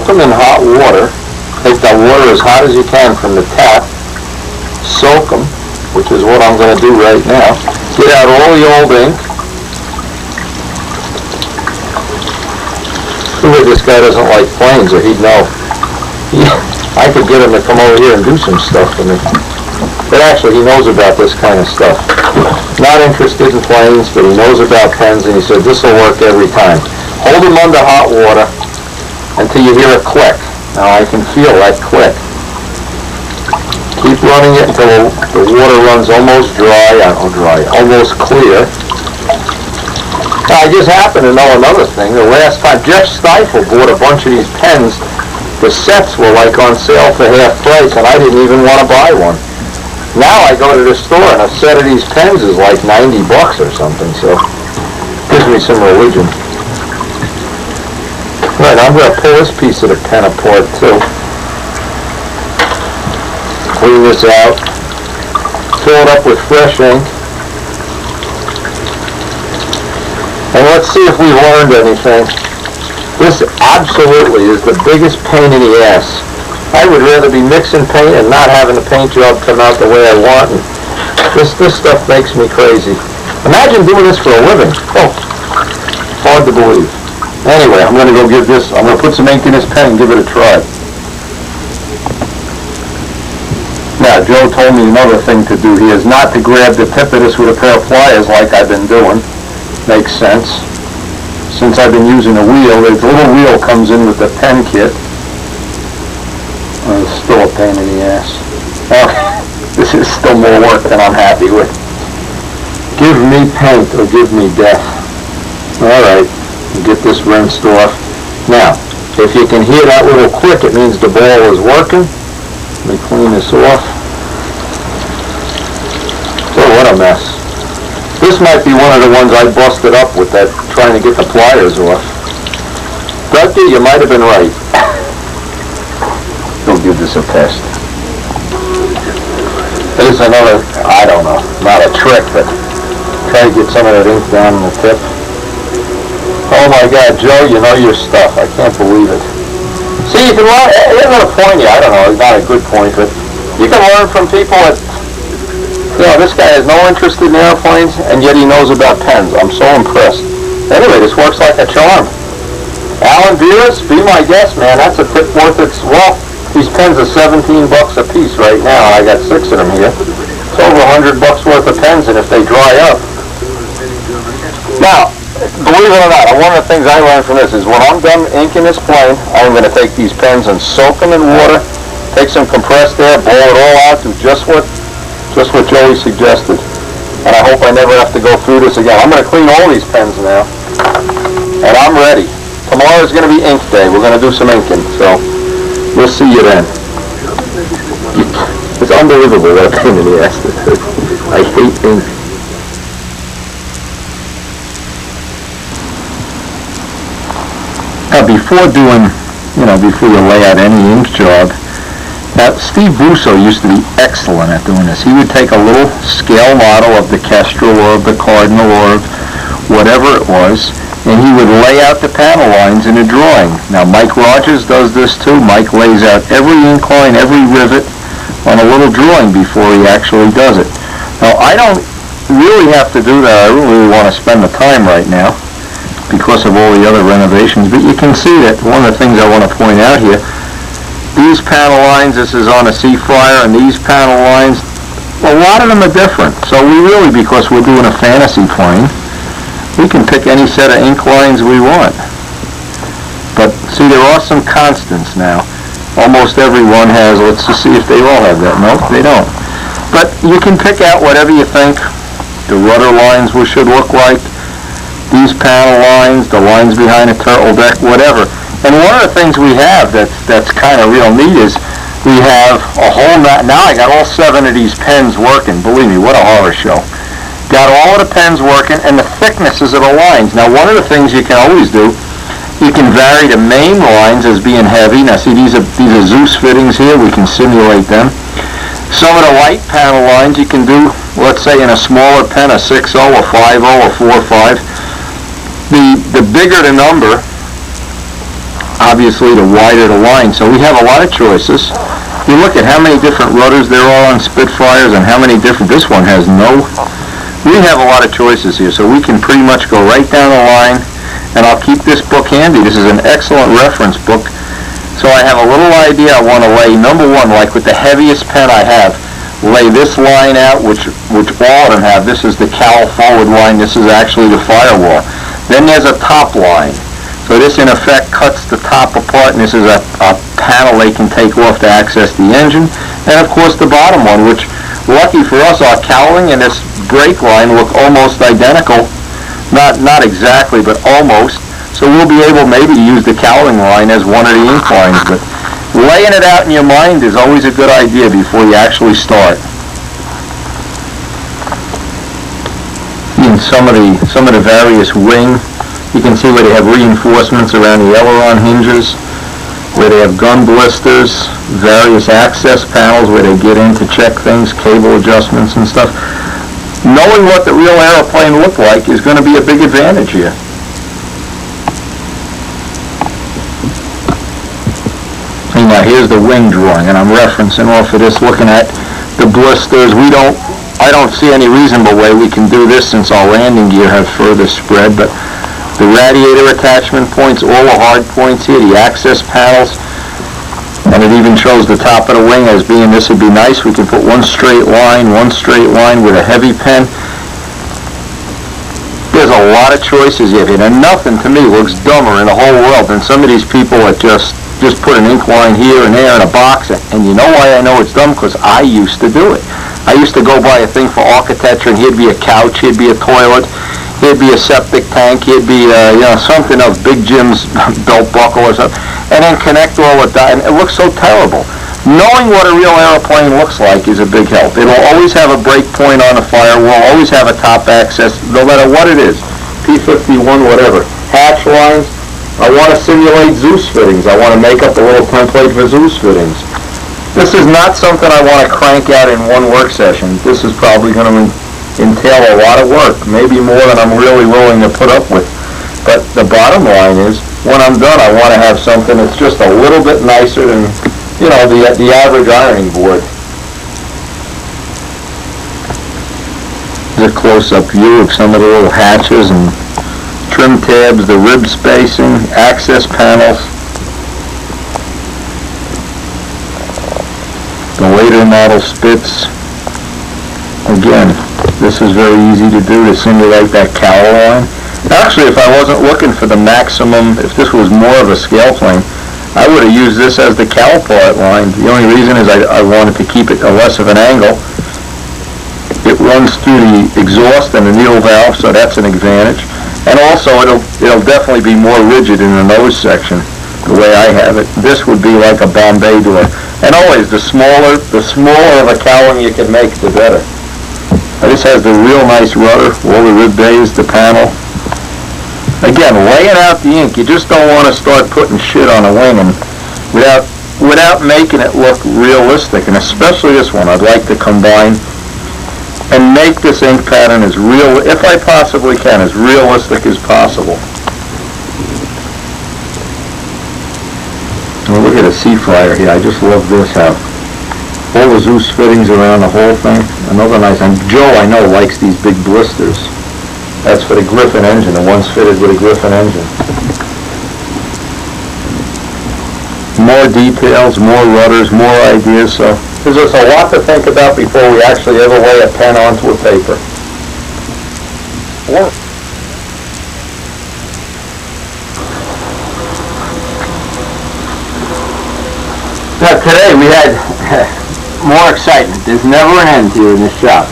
soak them in hot water. Take that water as hot as you can from the tap. Soak them, which is what I'm going to do right now. Get out all the old ink. This guy doesn't like planes, or he'd know. I could get him to come over here and do some stuff for me. But actually, he knows about this kind of stuff. Not interested in planes, but he knows about pens, and he said this will work every time. Hold them under hot water until you hear a click. Now I can feel that click. Keep running it until the water runs almost dry, almost clear. Now, I just happen to know another thing. The last time Jeff Stifle bought a bunch of these pens, the sets were like on sale for half price, and I didn't even want to buy one. Now I go to the store, and a set of these pens is like $90 or something, so it gives me some religion. Right, I'm going to pull this piece of the pen apart, too. Clean this out. Fill it up with fresh ink. And let's see if we've learned anything. This absolutely is the biggest pain in the ass. I would rather be mixing paint and not having the paint job come out the way I want. And this stuff makes me crazy. Imagine doing this for a living. Oh, hard to believe. Anyway, I'm going to go give this, I'm going to put some ink in this pen and give it a try. Now, Joe told me another thing to do here is not to grab the tip of this with a pair of pliers like I've been doing. Makes sense. Since I've been using a wheel, the little wheel comes in with the pen kit. It's still a pain in the ass. Okay, this is still more work than I'm happy with. Give me paint or give me death. Alright, get this rinsed off. Now, if you can hear that little click, it means the ball is working. Let me clean this off. Oh, what a mess. This might be one of the ones I busted up with that, trying to get the pliers off. Dusty, you might have been right. We'll give this a test. There's another, I don't know, not a trick, but try to get some of that ink down in the tip. Oh my God, Joe, you know your stuff. I can't believe it. See, you can learn, here's a point here, I don't know, it's not a good point, but you can learn from people that, you know, this guy has no interest in airplanes, and yet he knows about pens. I'm so impressed. Anyway, this works like a charm. Alan Beers, be my guest, man. That's a tip worth its, well, these pens are $17 a piece right now. I got 6 of them here. It's over $100 worth of pens, and if they dry up. Now, believe it or not, one of the things I learned from this is when I'm done inking this plane, I'm going to take these pens and soak them in water, take some compressed air, blow it all out, do just what Joey suggested. And I hope I never have to go through this again. I'm going to clean all these pens now. And I'm ready. Tomorrow is going to be ink day. We're going to do some inking. So, we'll see you then. It's unbelievable what a pain in the ass this is. I hate ink. Now, before you lay out any ink job, now, Steve Busso used to be excellent at doing this. He would take a little scale model of the Kestrel or of the Cardinal or whatever it was, and he would lay out the panel lines in a drawing. Now, Mike Rogers does this too. Mike lays out every ink line, every rivet on a little drawing before he actually does it. Now, I don't really have to do that. I don't really want to spend the time right now because of all the other renovations, but you can see that one of the things I want to point out here, these panel lines, this is on a Spitfire, and these panel lines, a lot of them are different. So we really, because we're doing a fantasy plane, we can pick any set of ink lines we want. But see, there are some constants now. Almost everyone has, let's just see if they all have that. Nope, they don't. But you can pick out whatever you think the rudder lines should look like, these panel lines, the lines behind a turtle deck, whatever. And one of the things we have that's kind of real neat is we have a whole, now I got all 7 of these pens working. Believe me, what a horror show. Got all of the pens working and the thicknesses of the lines. Now, one of the things you can always do, you can vary the main lines as being heavy. Now, see, these are Zeus fittings here. We can simulate them. Some of the light panel lines you can do, let's say in a smaller pen, a 6.0, a 5.0, a 4.5. The bigger the number, obviously the wider the line. So we have a lot of choices. You look at how many different rudders there are on Spitfires and how many different, this one has no. We have a lot of choices here, so we can pretty much go right down the line, and I'll keep this book handy. This is an excellent reference book. So I have a little idea I want to lay. Number one, like with the heaviest pen I have, lay this line out, which all of them have. This is the cowl forward line. This is actually the firewall. Then there's a top line. So this in effect cuts the top apart, and this is a panel they can take off to access the engine. And of course the bottom one, which lucky for us, our cowling and this brake line look almost identical. Not exactly, but almost. So we'll be able maybe to use the cowling line as one of the ink lines. But laying it out in your mind is always a good idea before you actually start. In some of the various wing, you can see where they have reinforcements around the aileron hinges, where they have gun blisters, various access panels where they get in to check things, cable adjustments and stuff. Knowing what the real airplane looked like is going to be a big advantage here. And now here's the wing drawing, and I'm referencing off of this, looking at the blisters. I don't see any reasonable way we can do this since our landing gear have further spread, but the radiator attachment points, all the hard points here, the access panels, and it even shows the top of the wing as being, this would be nice. We can put one straight line with a heavy pen. There's a lot of choices here, and nothing to me looks dumber in the whole world than some of these people that just put an ink line here and there in a box. And you know why I know it's dumb? Because I used to do it. I used to go buy a thing for architecture, and here'd be a couch, here'd be a toilet, here'd be a septic tank, here'd be something of Big Jim's belt buckle or something, and then connect all of that, and it looks so terrible. Knowing what a real airplane looks like is a big help. It'll always have a break point on the firewall, always have a top access, no matter what it is, P51, whatever. Hatch lines, I want to simulate Zeus fittings. I want to make up a little template for Zeus fittings. This is not something I want to crank out in one work session. This is probably going to entail a lot of work, maybe more than I'm really willing to put up with. But the bottom line is, when I'm done, I want to have something that's just a little bit nicer than, the average ironing board. There's a close-up view of some of the little hatches and trim tabs, the rib spacing, access panels. The later model Spits. Again, this is very easy to do to simulate that cowl line. Actually, if I wasn't looking for the maximum, if this was more of a scale plane, I would have used this as the cowl part line. The only reason is I wanted to keep it a less of an angle. It runs through the exhaust and the needle valve, so that's an advantage. And also, it'll definitely be more rigid in the nose section, the way I have it. This would be like a Bombay door. And always, the smaller of a cowling you can make, the better. This has the real nice rudder, all the rib bays, the panel. Again, laying out the ink, you just don't want to start putting shit on a wing and without making it look realistic. And especially this one, I'd like to combine and make this ink pattern as real, if I possibly can, as realistic as possible. Well, look at a Seaflyer here. I just love this, how all the Zeus fittings around the whole thing. Another nice one. Joe, I know, likes these big blisters. That's for the Griffin engine. The one's fitted with a Griffin engine. More details, more rudders, more ideas. So there's just a lot to think about before we actually ever lay a pen onto a paper. Yeah. Now today we had more excitement. There's never an end here in this shop.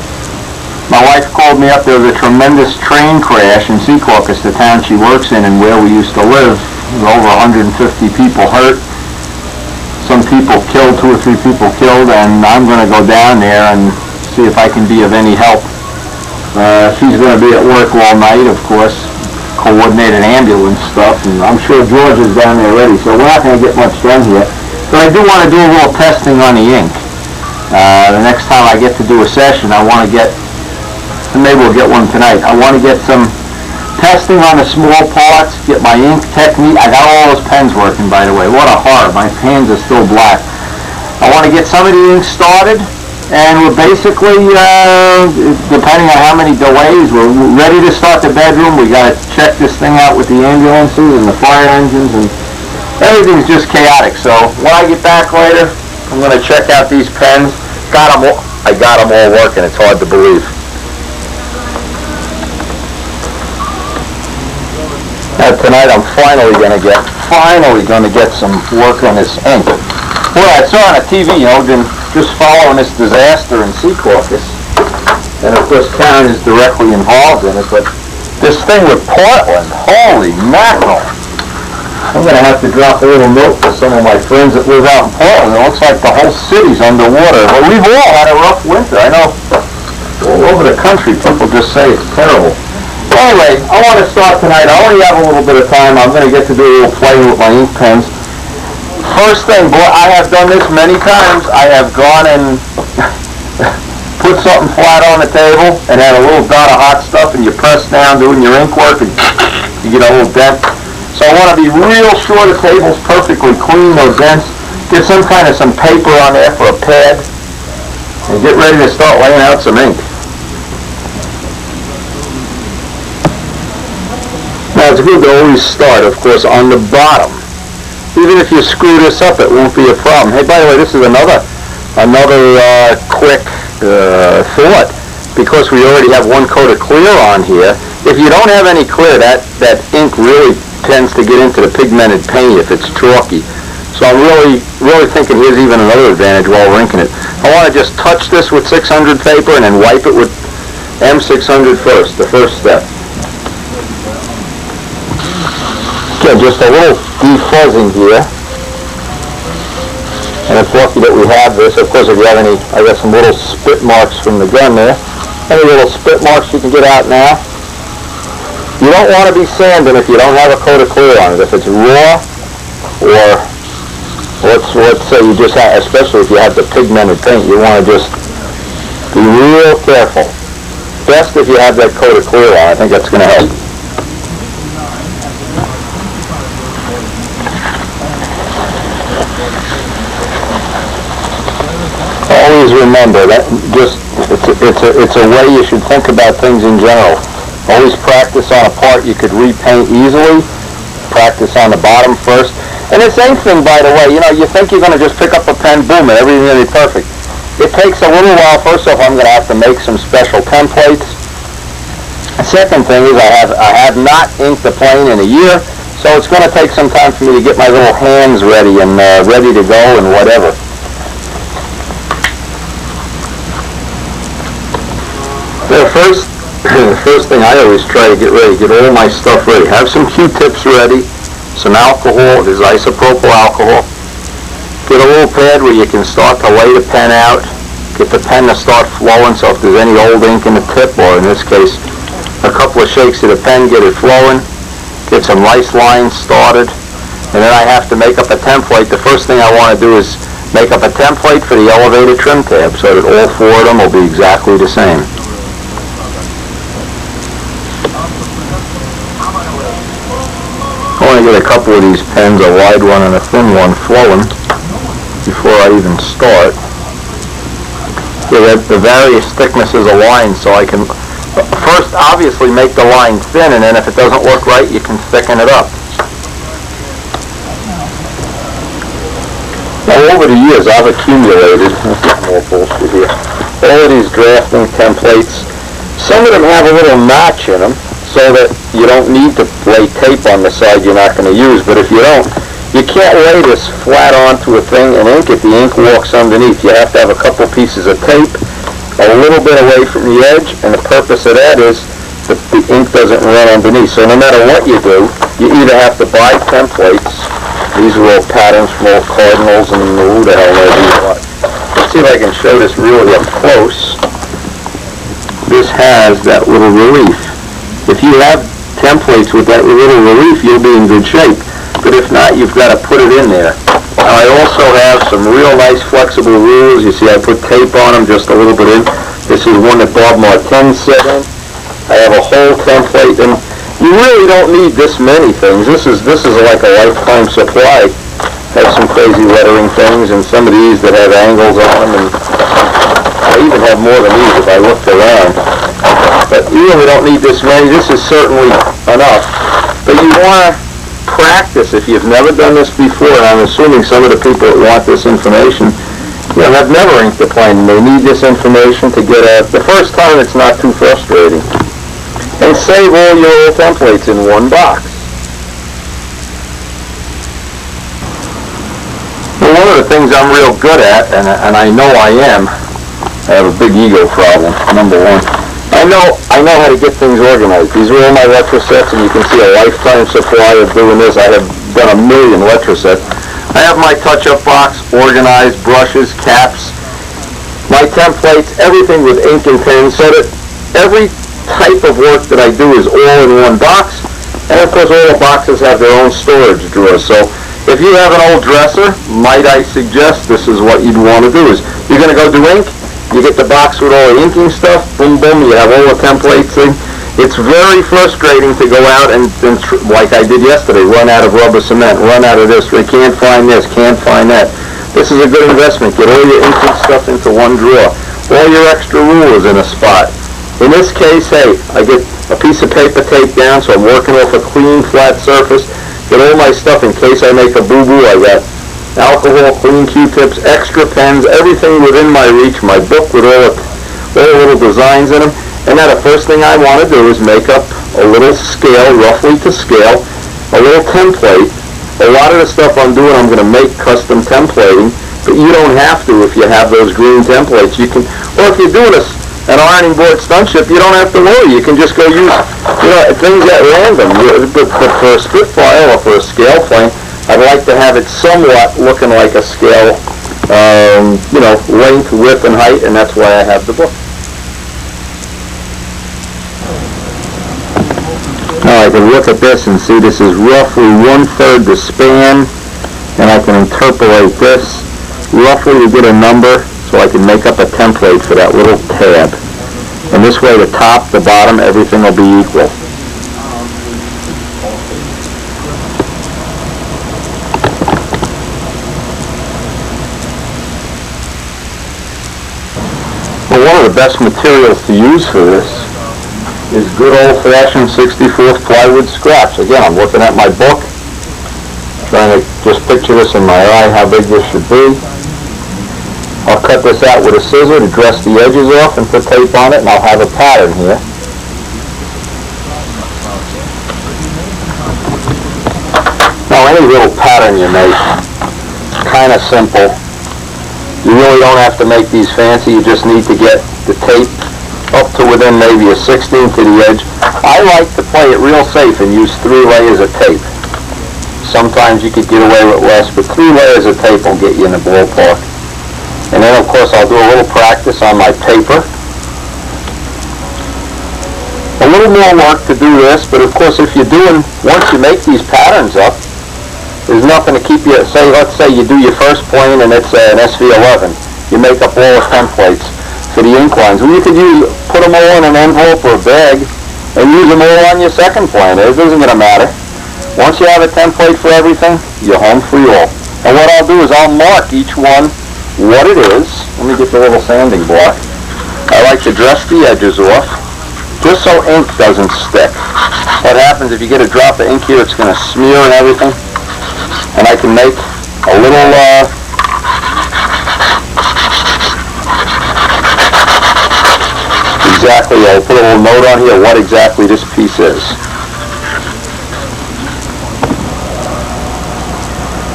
My wife called me up. There was a tremendous train crash in Secaucus, the town she works in and where we used to live. There were over 150 people hurt. Some people killed, 2 or 3 people killed, and I'm going to go down there and see if I can be of any help. She's going to be at work all night, of course, coordinate an ambulance stuff, and I'm sure George is down there already, so we're not going to get much done here. But I do want to do a little testing on the ink. The next time I get to do a session, I want to get, and maybe we'll get one tonight, I want to get some Testing on the small parts, get my ink technique. I got all those pens working, by the way. What a horror. My hands are still black. I want to get some of the ink started, and we're basically, depending on how many delays, we're ready to start the bedroom. We got to check this thing out with the ambulances and the fire engines, and everything's just chaotic. So when I get back later, I'm going to check out these pens. I got them all working. It's hard to believe. Tonight I'm finally going to get some work on this ink. Well, I saw on a TV, been just following this disaster in Sea Caucus, and of course Karen is directly involved in it, but this thing with Portland, holy mackerel. I'm going to have to drop a little note to some of my friends that live out in Portland. It looks like the whole city's underwater. Well, we've all had a rough winter. I know all over the country people just say it's terrible. Anyway, I want to start tonight. I only have a little bit of time. I'm going to get to do a little playing with my ink pens. First thing, boy, I have done this many times. I have gone and put something flat on the table and had a little dot of hot stuff, and you press down doing your ink work, and you get a little dent. So I want to be real sure the table's perfectly clean, no dents. Get some paper on there for a pad, and get ready to start laying out some ink. Now it's good to always start, of course, on the bottom. Even if you screw this up, it won't be a problem. Hey, by the way, this is another quick thought. Because we already have one coat of clear on here, if you don't have any clear, that ink really tends to get into the pigmented paint if it's chalky. So I'm really thinking here's even another advantage while we're inking it. I want to just touch this with 600 paper and then wipe it with M600 first, the first step. Okay, just a little defuzzing here. And it's lucky that we have this. Of course, if you have any, I got some little spit marks from the gun there. Any little spit marks you can get out now. You don't want to be sanding if you don't have a coat of clear on it. If it's raw, or let's say you just have, especially if you have the pigmented paint, you want to just be real careful. Best if you have that coat of clear on. I think that's going to help. Always remember that it's a way you should think about things in general. Always practice on a part you could repaint easily. Practice on the bottom first. And the same thing, by the way, you think you're going to just pick up a pen, boom, and everything's going to be perfect. It takes a little while. First off, I'm going to have to make some special templates. The second thing is I have not inked the plane in a year, so it's going to take some time for me to get my little hands ready and ready to go and whatever. The first thing I always try to get all my stuff ready. Have some Q-tips ready, some alcohol, there's isopropyl alcohol. Get a little pad where you can start to lay the pen out, get the pen to start flowing, so if there's any old ink in the tip, or in this case, a couple of shakes of the pen, get it flowing, get some nice lines started, and then I have to make up a template. The first thing I want to do is make up a template for the elevator trim tab, so that all four of them will be exactly the same. I want to get a couple of these pens, a wide one and a thin one, flowing before I even start. Get the various thicknesses of lines so I can first obviously make the line thin, and then if it doesn't look right you can thicken it up. Now over the years I've accumulated more bullshit here. All of these drafting templates. Some of them have a little notch in them, so that you don't need to lay tape on the side you're not going to use. But if you don't, you can't lay this flat onto a thing and ink it. The ink walks underneath. You have to have a couple pieces of tape a little bit away from the edge, and the purpose of that is that the ink doesn't run underneath. So no matter what you do, you either have to buy templates. These are all patterns from all Cardinals and who the hell knows these are. Let's see if I can show this really up close. This has that little relief. If you have templates with that little relief, you'll be in good shape. But if not, you've got to put it in there. Now, I also have some real nice flexible rulers. You see I put tape on them just a little bit in. This is one that Bob Martin set in. I have a whole template in. You really don't need this many things. This is like a lifetime supply. Have some crazy lettering things, and some of these that have angles on them, and I even have more than these if I looked around. But you really don't need this many. This is certainly enough. But you want to practice if you've never done this before, and I'm assuming some of the people that want this information, have never inked a plane, and they need this information to get the first time it's not too frustrating. And save all your old templates in one box. Well, one of the things I'm real good at, and I know I am, I have a big ego problem, number one. I know how to get things organized. These are all my retro sets, and you can see a lifetime supply of doing this. I have done a million retro sets. I have my touch-up box organized, brushes, caps, my templates, everything with ink and pen, so that every type of work that I do is all in one box, and of course all the boxes have their own storage drawers. So if you have an old dresser, might I suggest this is what you'd want to do. Is you're going to go do ink, you get the box with all the inking stuff, boom boom, you have all the templates in. It's very frustrating to go out and like I did yesterday, run out of rubber cement, run out of this, we can't find this, can't find that. This is a good investment. Get all your inking stuff into one drawer, all your extra rulers in a spot. In this case, hey, I get a piece of paper taped down, so I'm working off a clean, flat surface. Get all my stuff in case I make a boo-boo. I got alcohol, clean Q-tips, extra pens, everything within my reach, my book with all the little designs in them. And now the first thing I want to do is make up a little scale, roughly to scale, a little template. A lot of the stuff I'm doing, I'm going to make custom templating, but you don't have to if you have those green templates. You can, or if you're doing an ironing board stunt ship, you don't have to worry. You can just go use, things at random. But for a Spitfire or for a scale plane, I'd like to have it somewhat looking like a scale, length, width, and height, and that's why I have the book. Now I can look at this and see this is roughly 1/3 the span, and I can interpolate this roughly to get a number, so I can make up a template for that little tab. And this way the top, the bottom, everything will be equal. Well, one of the best materials to use for this is good old-fashioned 64th plywood scraps. Again, I'm looking at my book, trying to just picture this in my eye, how big this should be. I'll cut this out with a scissor to dress the edges off and put tape on it, and I'll have a pattern here. Now, any little pattern you make, kind of simple. You really don't have to make these fancy. You just need to get the tape up to within maybe a 16th of the edge. I like to play it real safe and use 3 layers of tape. Sometimes you could get away with less, but 3 layers of tape will get you in the ballpark. And then, of course, I'll do a little practice on my paper. A little more work to do this, but of course, if you're doing, once you make these patterns up, there's nothing to keep you, let's say you do your first plane and it's an SV11. You make up all the templates for the ink lines. Well, you could put them all in an envelope or a bag and use them all on your second plane. It isn't going to matter. Once you have a template for everything, you're home free all. And what I'll do is I'll mark each one what it is. Let me get the little sanding block. I like to dress the edges off just so ink doesn't stick. What happens if you get a drop of ink here, it's going to smear and everything. And I can make a little I'll put a little note on here what exactly this piece is.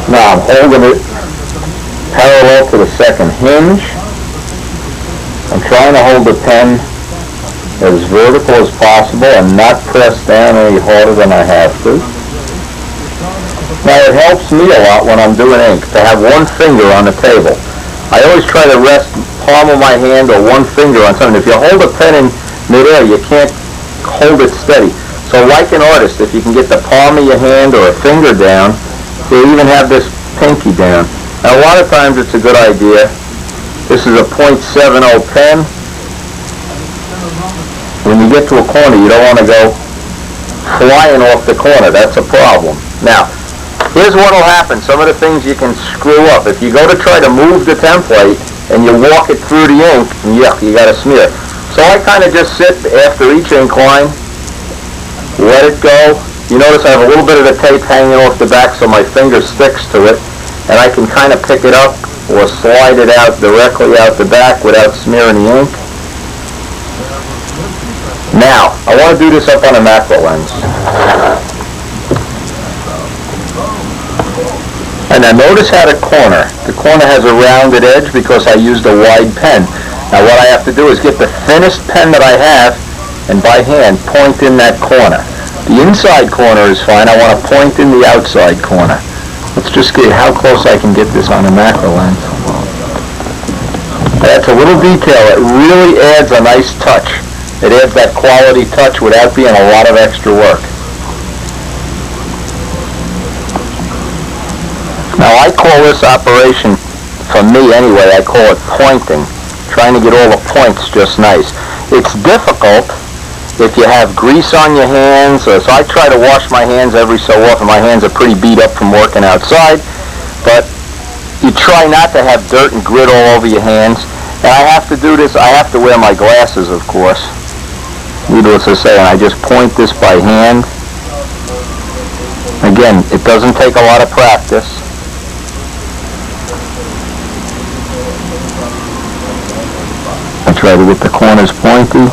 Now I'm holding it parallel to the second hinge. I'm trying to hold the pen as vertical as possible and not press down any harder than I have to. Now it helps me a lot when I'm doing ink to have one finger on the table. I always try to rest palm of my hand or one finger on something. If you hold a pen in midair, you can't hold it steady. So like an artist, if you can get the palm of your hand or a finger down, you even have this pinky down. Now a lot of times it's a good idea. This is a .70 pen. When you get to a corner, you don't want to go flying off the corner. That's a problem. Now, here's what will happen. Some of the things you can screw up. If you go to try to move the template and you walk it through the ink, yuck, you got to smear. So I kind of just sit after each ink line, let it go. You notice I have a little bit of the tape hanging off the back so my finger sticks to it, and I can kind of pick it up or slide it out directly out the back without smearing the ink. Now, I want to do this up on a macro lens. And now notice how the corner has a rounded edge because I used a wide pen. Now what I have to do is get the thinnest pen that I have and by hand point in that corner. The inside corner is fine. I want to point in the outside corner. Let's just see how close I can get this on a macro lens. That's a little detail. It really adds a nice touch. It adds that quality touch without being a lot of extra work. Now I call this operation, for me anyway, I call it pointing. Trying to get all the points just nice. It's difficult if you have grease on your hands, so I try to wash my hands every so often. My hands are pretty beat up from working outside, but you try not to have dirt and grit all over your hands. And I have to do this, I have to wear my glasses, of course. Needless to say, and I just point this by hand. Again, it doesn't take a lot of practice. I try to get the corners pointy.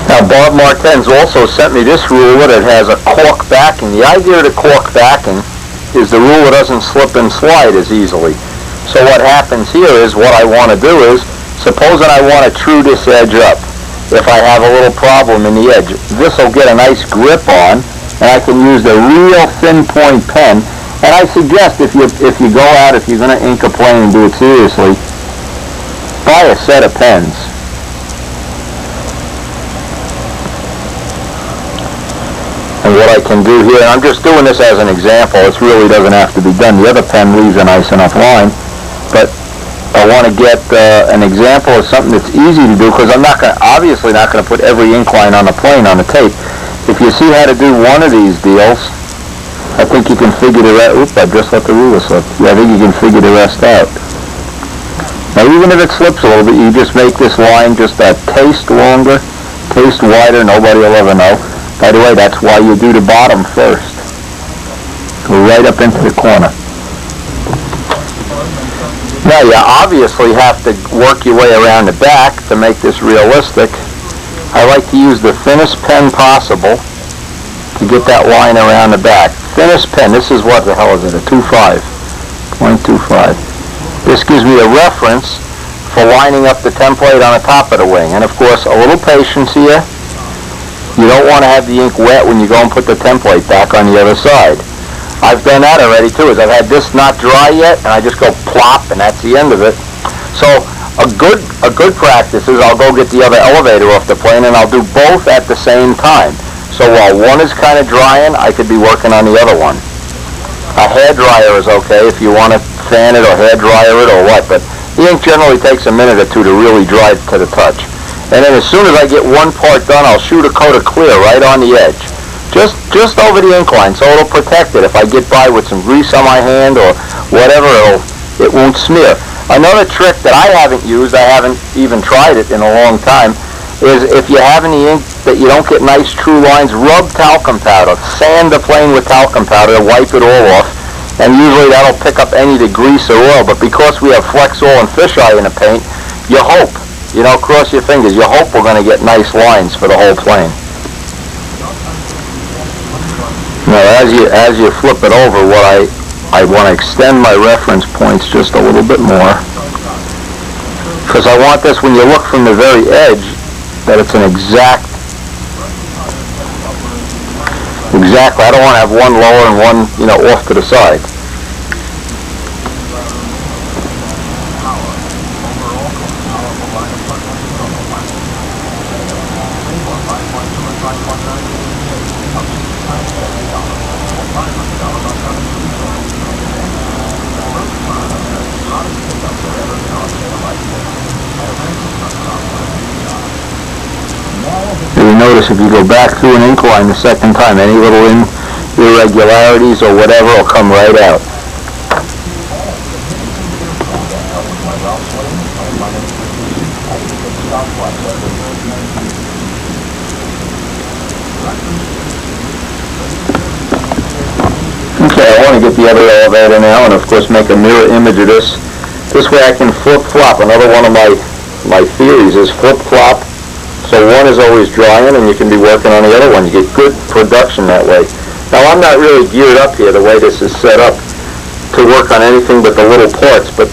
Now Bob Martens also sent me this ruler that has a cork backing. The idea of the cork backing is the ruler doesn't slip and slide as easily. So what happens here is, what I want to do is, suppose that I want to true this edge up. If I have a little problem in the edge, this will get a nice grip on, and I can use the real thin point pen. And I suggest if you go out, if you're going to ink a plane and do it seriously, buy a set of pens. And what I can do here, and I'm just doing this as an example, it really doesn't have to be done. The other pen leaves a nice enough line, but I want to get an example of something that's easy to do, because I'm obviously not going to put every ink line on the plane on the tape. If you see how to do one of these deals, I think you can figure the rest. Oops, I just let the ruler slip. Yeah, I think you can figure the rest out. Now, even if it slips a little bit, you just make this line just a taste longer, taste wider. Nobody will ever know. By the way, that's why you do the bottom first. Go right up into the corner. Now, you obviously have to work your way around the back to make this realistic. I like to use the thinnest pen possible to get that line around the back. Thinnest pen, this is what the hell is it, a 2.5, 0.25. This gives me a reference for lining up the template on the top of the wing. And of course, a little patience here. You don't want to have the ink wet when you go and put the template back on the other side. I've done that already too, is I've had this not dry yet, and I just go plop, and that's the end of it. So a good practice is I'll go get the other elevator off the plane, and I'll do both at the same time. So while one is kind of drying, I could be working on the other one. A hair dryer is okay if you want to fan it or hair dryer it or what, but the ink generally takes a minute or two to really dry to the touch. And then as soon as I get one part done, I'll shoot a coat of clear right on the edge. Just over the ink line, so it'll protect it. If I get by with some grease on my hand or whatever, it won't smear. Another trick that I haven't used, I haven't even tried it in a long time, is if you have any ink that you don't get nice true lines, rub talcum powder. Sand the plane with talcum powder, wipe it all off, and usually that'll pick up any of the grease or oil. But because we have Flex Oil and fisheye in the paint, you hope, cross your fingers, you hope we're going to get nice lines for the whole plane. Now as you flip it over, what I want to extend my reference points just a little bit more, because I want this, when you look from the very edge, that it's an exactly. I don't want to have one lower and one, off to the side. You notice if you go back through an incline the second time, any little irregularities or whatever will come right out. Okay, I want to get the other elevator now, and of course make a mirror image of this. This way I can flip-flop. Another one of my theories is flip-flop. So one is always drying, and you can be working on the other one. You get good production that way. Now I'm not really geared up here the way this is set up to work on anything but the little parts, but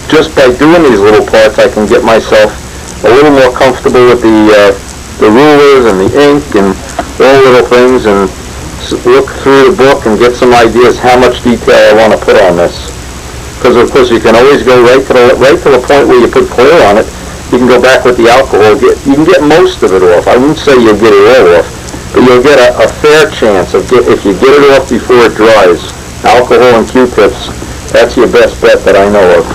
just by doing these little parts I can get myself a little more comfortable with the rulers and the ink and all little things, and look through the book and get some ideas how much detail I want to put on this. Because of course you can always go right to the point where you put clear on it. You can go back with the alcohol. You can get most of it off. I wouldn't say you'll get it all off, but you'll get a fair chance of if you get it off before it dries. Alcohol and Q-tips, that's your best bet that I know of.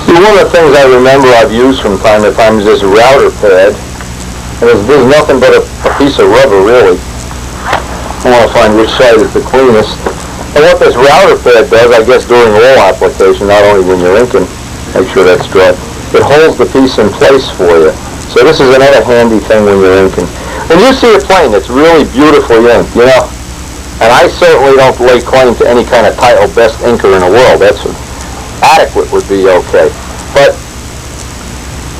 See, one of the things I remember I've used from time to time is this router pad. And there's nothing but a piece of rubber, really. I want to find which side is the cleanest. And what this router pad does, I guess during all application, not only when you're inking, make sure that's dry, it holds the piece in place for you. So this is another handy thing when you're inking. When you see a plane that's really beautifully inked, you know, and I certainly don't lay claim to any kind of title best inker in the world. That's adequate would be okay. But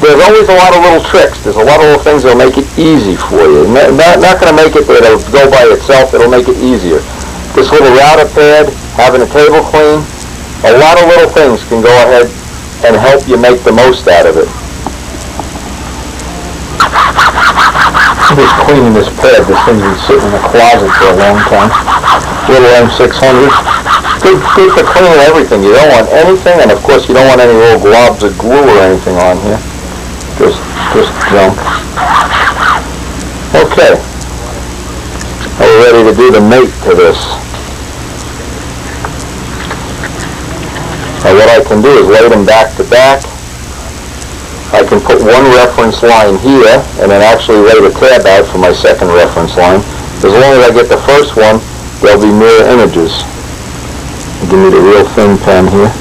there's always a lot of little tricks. There's a lot of little things that'll make it easy for you. Not going to make it that it'll go by itself. It'll make it easier. This little router pad, having a table clean, a lot of little things can go ahead and help you make the most out of it. I'm just cleaning this pad. This thing's been sitting in the closet for a long time. Little M600. Good for cleaning everything. You don't want anything, and of course you don't want any little globs of glue or anything on here. Just junk. Okay. Now we're ready to do the mate to this. Now what I can do is lay them back to back. I can put one reference line here and then actually lay the tab out for my second reference line. As long as I get the first one, there'll be mirror images. Give me the real thin pen here.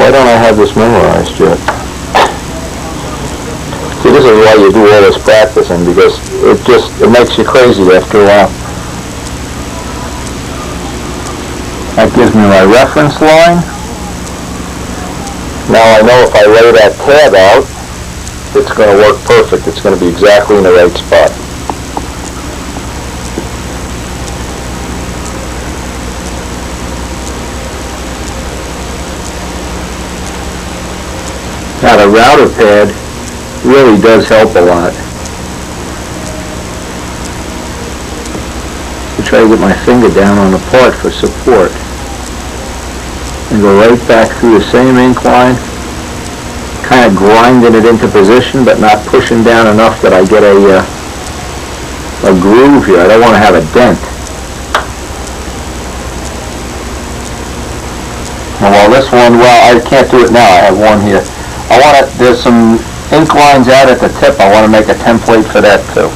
Why don't I have this memorized yet? See, this is why you do all this practicing, because it makes you crazy after a while. That gives me my reference line. Now I know if I lay that tab out, it's going to work perfect. It's going to be exactly in the right spot. Now the router pad really does help a lot. I try to get my finger down on the part for support. And go right back through the same incline, kind of grinding it into position, but not pushing down enough that I get a groove here. I don't want to have a dent. Well, this one, well, I can't do it now. I have one here. There's some ink lines out at the tip. I want to make a template for that too.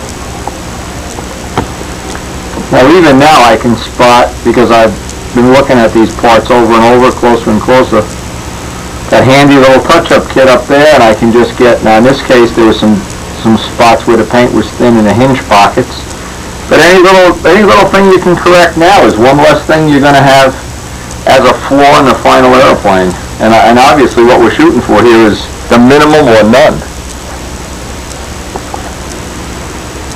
Now even now I can spot, because I've been looking at these parts over and over, closer and closer, that handy little touch-up kit up there, and I can just get, now in this case there was some spots where the paint was thin in the hinge pockets, but any little thing you can correct now is one less thing you're going to have as a flaw in the final airplane. And obviously what we're shooting for here is the minimum or none.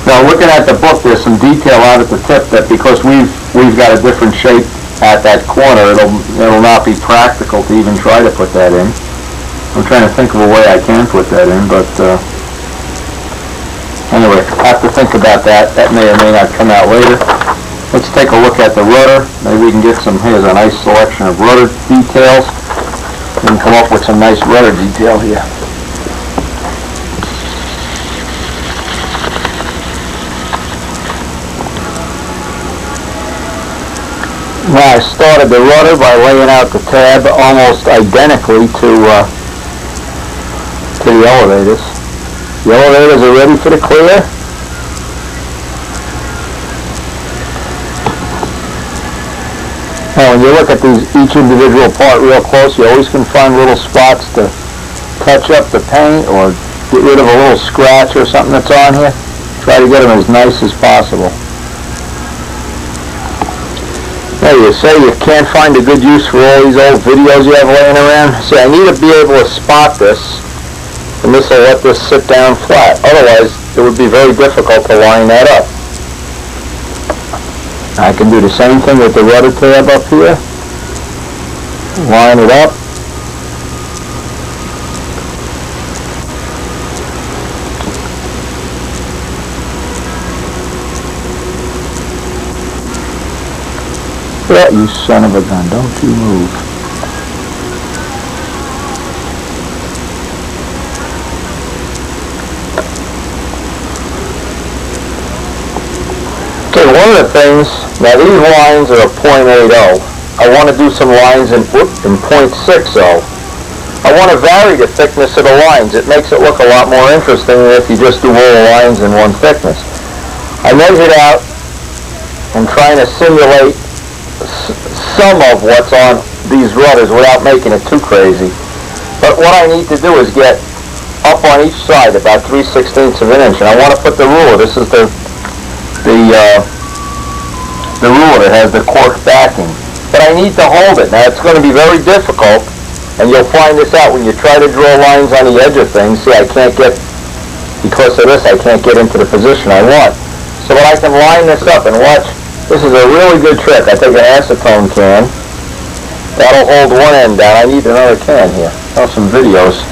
Now looking at the book, there's some detail out at the tip that because we've got a different shape at that corner, it'll not be practical to even try to put that in. I'm trying to think of a way I can put that in, but anyway, I have to think about that. That may or may not come out later. Let's take a look at the rudder. Maybe we can get here's a nice selection of rudder details. We can come up with some nice rudder detail here. Now I started the rudder by laying out the tab almost identically to to the elevators. The elevators are ready for the clear. Now when you look at each individual part real close, you always can find little spots to touch up the paint or get rid of a little scratch or something that's on here. Try to get them as nice as possible. Now you say you can't find a good use for all these old videos you have laying around. See, I need to be able to spot this, and this will let this sit down flat. Otherwise, it would be very difficult to line that up. I can do the same thing with the rudder tab up here. Line it up. Yeah, you son of a gun, don't you move. Okay, one of the things, now these lines are a .80. I want to do some lines in .60. I want to vary the thickness of the lines. It makes it look a lot more interesting than if you just do all the lines in one thickness. I measured out and trying to simulate some of what's on these rudders without making it too crazy. But what I need to do is get up on each side about 3/16 of an inch, and I want to put the ruler. This is the ruler that has the cork backing. But I need to hold it. Now it's going to be very difficult, and you'll find this out when you try to draw lines on the edge of things. See, I can't get, because of this, I can't get into the position I want. So that I can line this up and watch. This is a really good trick. I take an acetone can. That'll hold one end down. I need another can here. Oh, some videos.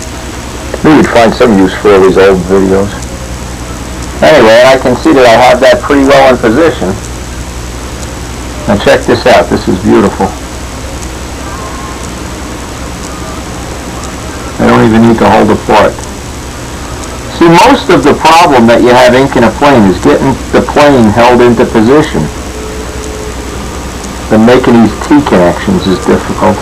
Maybe we'd find some use for all these old videos. Anyway, I can see that I have that pretty well in position. Now check this out. This is beautiful. I don't even need to hold the part. See, most of the problem that you have inking a plane is getting the plane held into position. Then making these T-connections is difficult.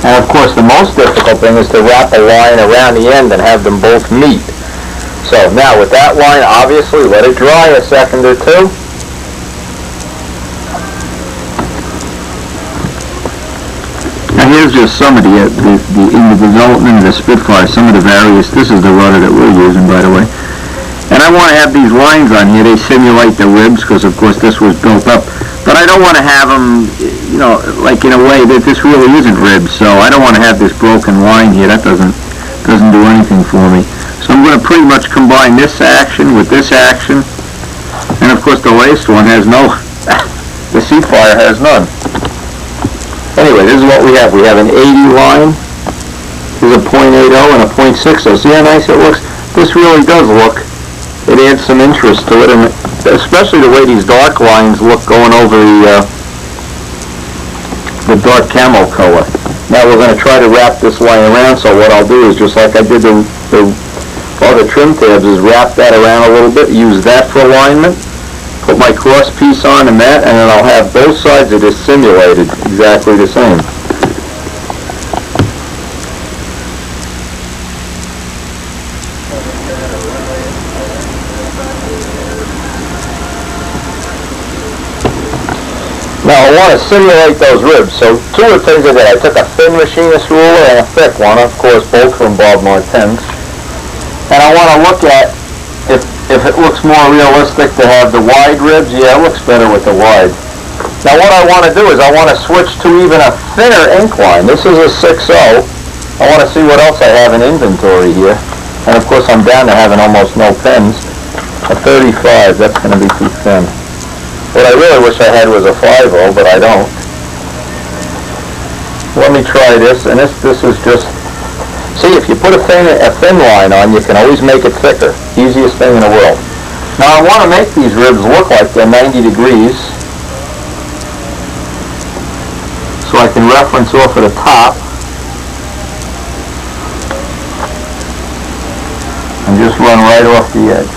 And of course the most difficult thing is to wrap a line around the end and have them both meet. So now with that line, obviously let it dry a second or two. Now here's just some of in the development of the Spitfire, some of the various, this is the rudder that we're using, by the way. And I want to have these lines on here. They simulate the ribs because, of course, this was built up. But I don't want to have them, you know, like in a way that this really isn't ribs. So I don't want to have this broken line here. That doesn't do anything for me. So I'm going to pretty much combine this action with this action. And, of course, the laced one has no, the Spitfire has none. Anyway, this is what we have. We have an 80 line. There's a .80 and a .60. See how nice it looks? This really does look. It adds some interest to it, and especially the way these dark lines look going over the dark camo color. Now we're going to try to wrap this line around, so what I'll do is just like I did the trim tabs, is wrap that around a little bit, use that for alignment, put my cross piece on and that, and then I'll have both sides of this simulated exactly the same. Now I want to simulate those ribs, so two of the things I did, I took a thin machinist ruler and a thick one, of course both from Bob Martin's, and I want to look at if it looks more realistic to have the wide ribs. Yeah, it looks better with the wide. Now what I want to do is I want to switch to even a thinner ink line. This is a 6.0. I want to see what else I have in inventory here, and of course I'm down to having almost no pens. A 35, that's going to be too thin. What I really wish I had was a 5.0, but I don't. Let me try this, and this is just, see, if you put a thin line on, you can always make it thicker. Easiest thing in the world. Now I want to make these ribs look like they're 90 degrees, so I can reference off of the top, and just run right off the edge.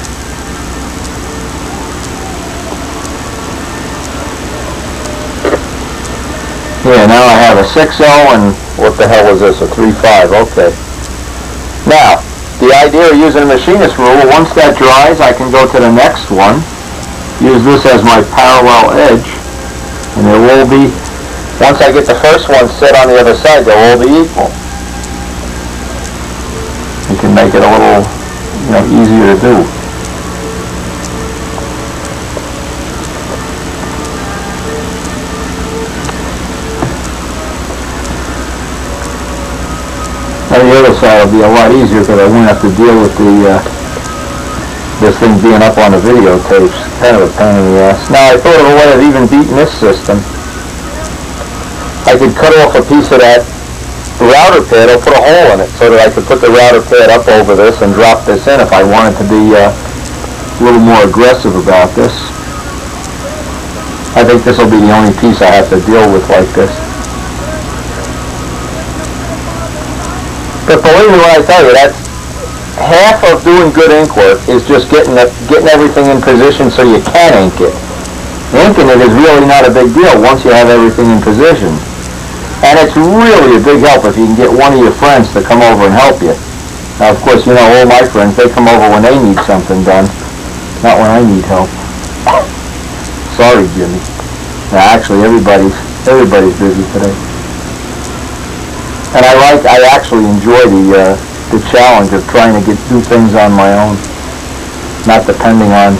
Yeah, now I have a 6.0 and what the hell is this, a 3.5, okay. Now, the idea of using a machinist ruler, once that dries, I can go to the next one, use this as my parallel edge, and it will be, once I get the first one set on the other side, they'll all be equal. You can make it a little, easier to do. Now the other side will be a lot easier because I won't have to deal with this thing being up on the videotapes. Kind of a pain in the ass. Now I thought of a way of even beating this system. I could cut off a piece of that router pad or put a hole in it so that I could put the router pad up over this and drop this in if I wanted to be a little more aggressive about this. I think this will be the only piece I have to deal with like this. But believe me when I tell you, that's half of doing good ink work is just getting everything in position so you can ink it. Inking it is really not a big deal once you have everything in position. And it's really a big help if you can get one of your friends to come over and help you. Now, of course, all my friends, they come over when they need something done, not when I need help. Sorry, Jimmy. Now, actually, everybody's busy today. And I actually enjoy the challenge of trying to do things on my own, not depending on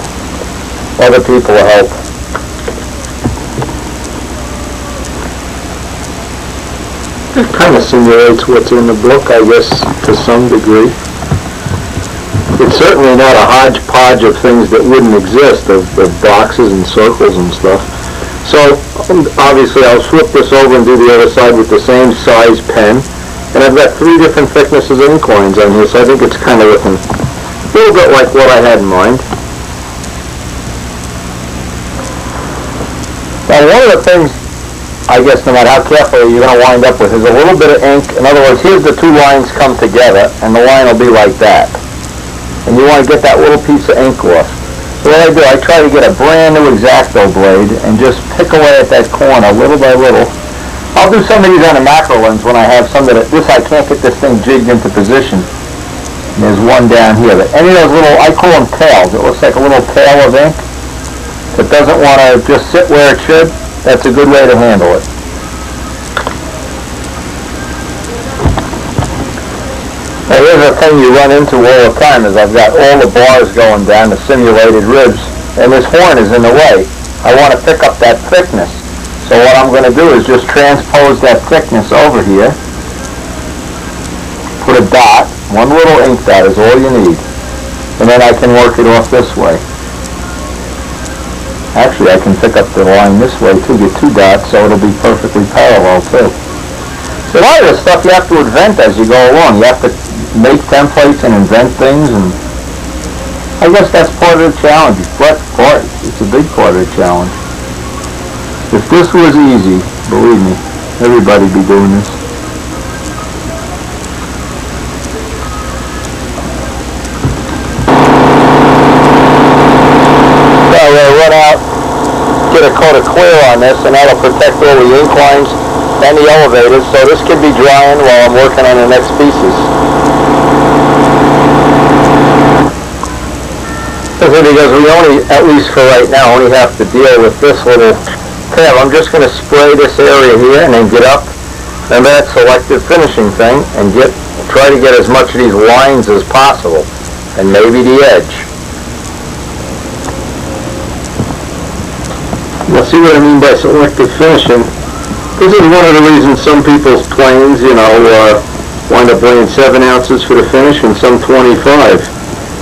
other people to help. It kind of simulates what's in the book, I guess, to some degree. It's certainly not a hodgepodge of things that wouldn't exist, of boxes and circles and stuff. So, obviously, I'll flip this over and do the other side with the same size pen. And I've got 3 different thicknesses of ink lines on here, so I think it's kind of looking a little bit like what I had in mind. Now, one of the things, I guess, no matter how carefully you're going to wind up with is a little bit of ink. In other words, here's the 2 lines come together, and the line will be like that. And you want to get that little piece of ink off. So what I do, I try to get a brand new X-Acto blade and just pick away at that corner little by little. I'll do some of these on a macro lens when I have some that I can't get this thing jigged into position. And there's one down here. But any of those little, I call them tails. It looks like a little tail of ink that doesn't want to just sit where it should. That's a good way to handle it. Now here's a thing you run into all the time is I've got all the bars going down, the simulated ribs, and this horn is in the way. I want to pick up that thickness. So what I'm going to do is just transpose that thickness over here. Put a dot, one little ink dot is all you need. And then I can work it off this way. Actually, I can pick up the line this way too, get 2 dots, so it'll be perfectly parallel too. So a lot of this stuff you have to invent as you go along. You have to make templates and invent things, and I guess that's part of the challenge. It's a big part of the challenge. If this was easy, believe me, everybody'd be doing this. Now we'll run out, get a coat of clear on this, and that'll protect all the ink lines and the elevators, so this can be drying while I'm working on the next pieces. Because we only, at least for right now, only have to deal with this little tab. I'm just going to spray this area here and then get up, remember that selective finishing thing, and try to get as much of these lines as possible, and maybe the edge. You'll see what I mean by selective finishing. This is one of the reasons some people's planes, wind up weighing 7 ounces for the finish and some 25.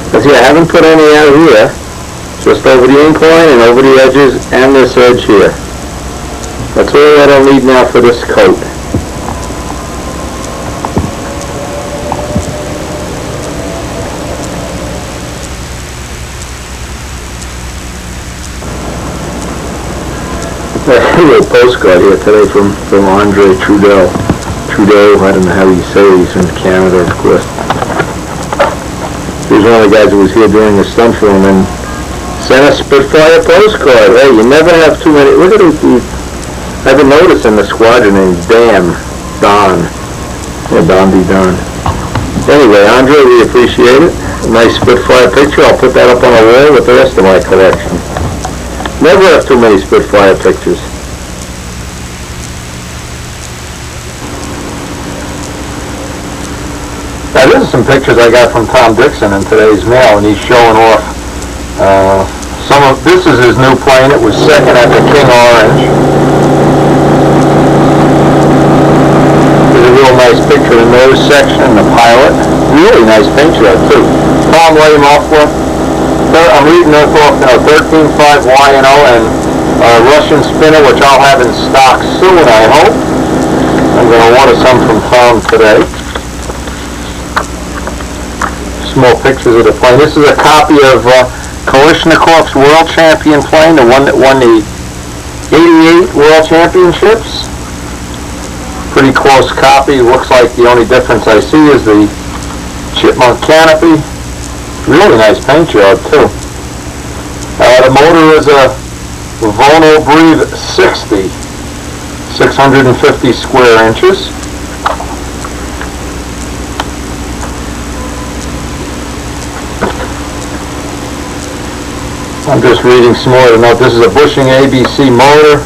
Because I haven't put any out here, just over the ink line and over the edges and this edge here. That's all that I'll need now for this coat. A little postcard here today from Andre Trudeau. Trudeau, I don't know how you say it, he's from Canada, of course. He was one of the guys who was here during the stunt film and sent a Spitfire postcard. Hey, you never have too many. Look at these I've been noticing the squadron named Don. Yeah, Don be Don. Anyway, Andre, we appreciate it. A nice Spitfire picture. I'll put that up on the wall with the rest of my collection. Never have too many Spitfire pictures. Now, this is some pictures I got from Tom Dixon in today's mail, and he's showing off this is his new plane. It was second at the King Orange. There's a real nice picture of the nose section and the pilot. Really nice paint job, too. Tom laid him off with. I'm reading this off now, 13.5 Y&O and Russian spinner, which I'll have in stock soon, I hope. I'm going to order some from Tom today. Small pictures of the plane. This is a copy of Kalashnikov's World Champion plane, the one that won the 88 World Championships. Pretty close copy. Looks like the only difference I see is the chipmunk canopy. Really nice paint job too. The motor is a Vono Breathe 60, 650 square inches. I'm just reading some more to note. This is a bushing ABC motor.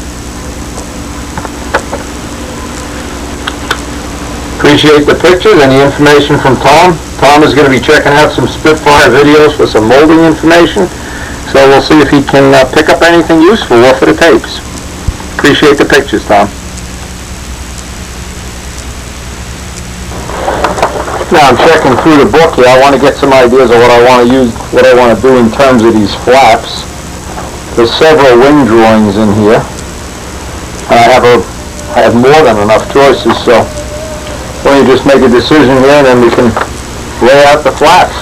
Appreciate the pictures and the information from Tom. Tom is going to be checking out some Spitfire videos for some molding information. So we'll see if he can pick up anything useful off of the tapes. Appreciate the pictures, Tom. Now I'm checking through the book here. I want to get some ideas of what I want to use, what I want to do in terms of these flaps. There's several wing drawings in here. And I have more than enough choices, so why don't you just make a decision here and then we can lay out the flaps.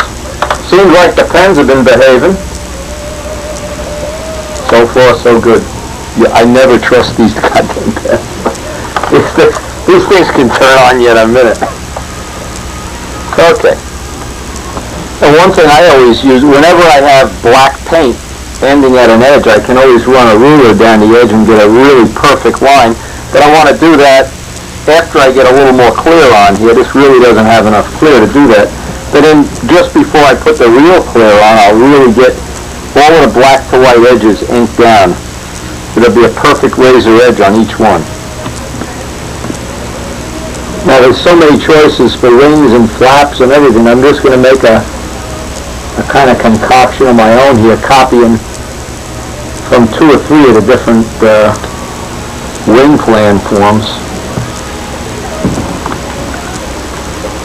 Seems like the pens have been behaving. So far, so good. Yeah, I never trust these goddamn pens. These things can turn on you in a minute. Okay. And one thing I always use, whenever I have black paint ending at an edge, I can always run a ruler down the edge and get a really perfect line. But I want to do that after I get a little more clear on here. This really doesn't have enough clear to do that. But then just before I put the real clear on, I'll really get all of the black to white edges inked down. It'll be a perfect razor edge on each one. Now there's so many choices for rings and flaps and everything. I'm just going to make a kind of concoction of my own here, copying from 2 or 3 of the different wing plan forms.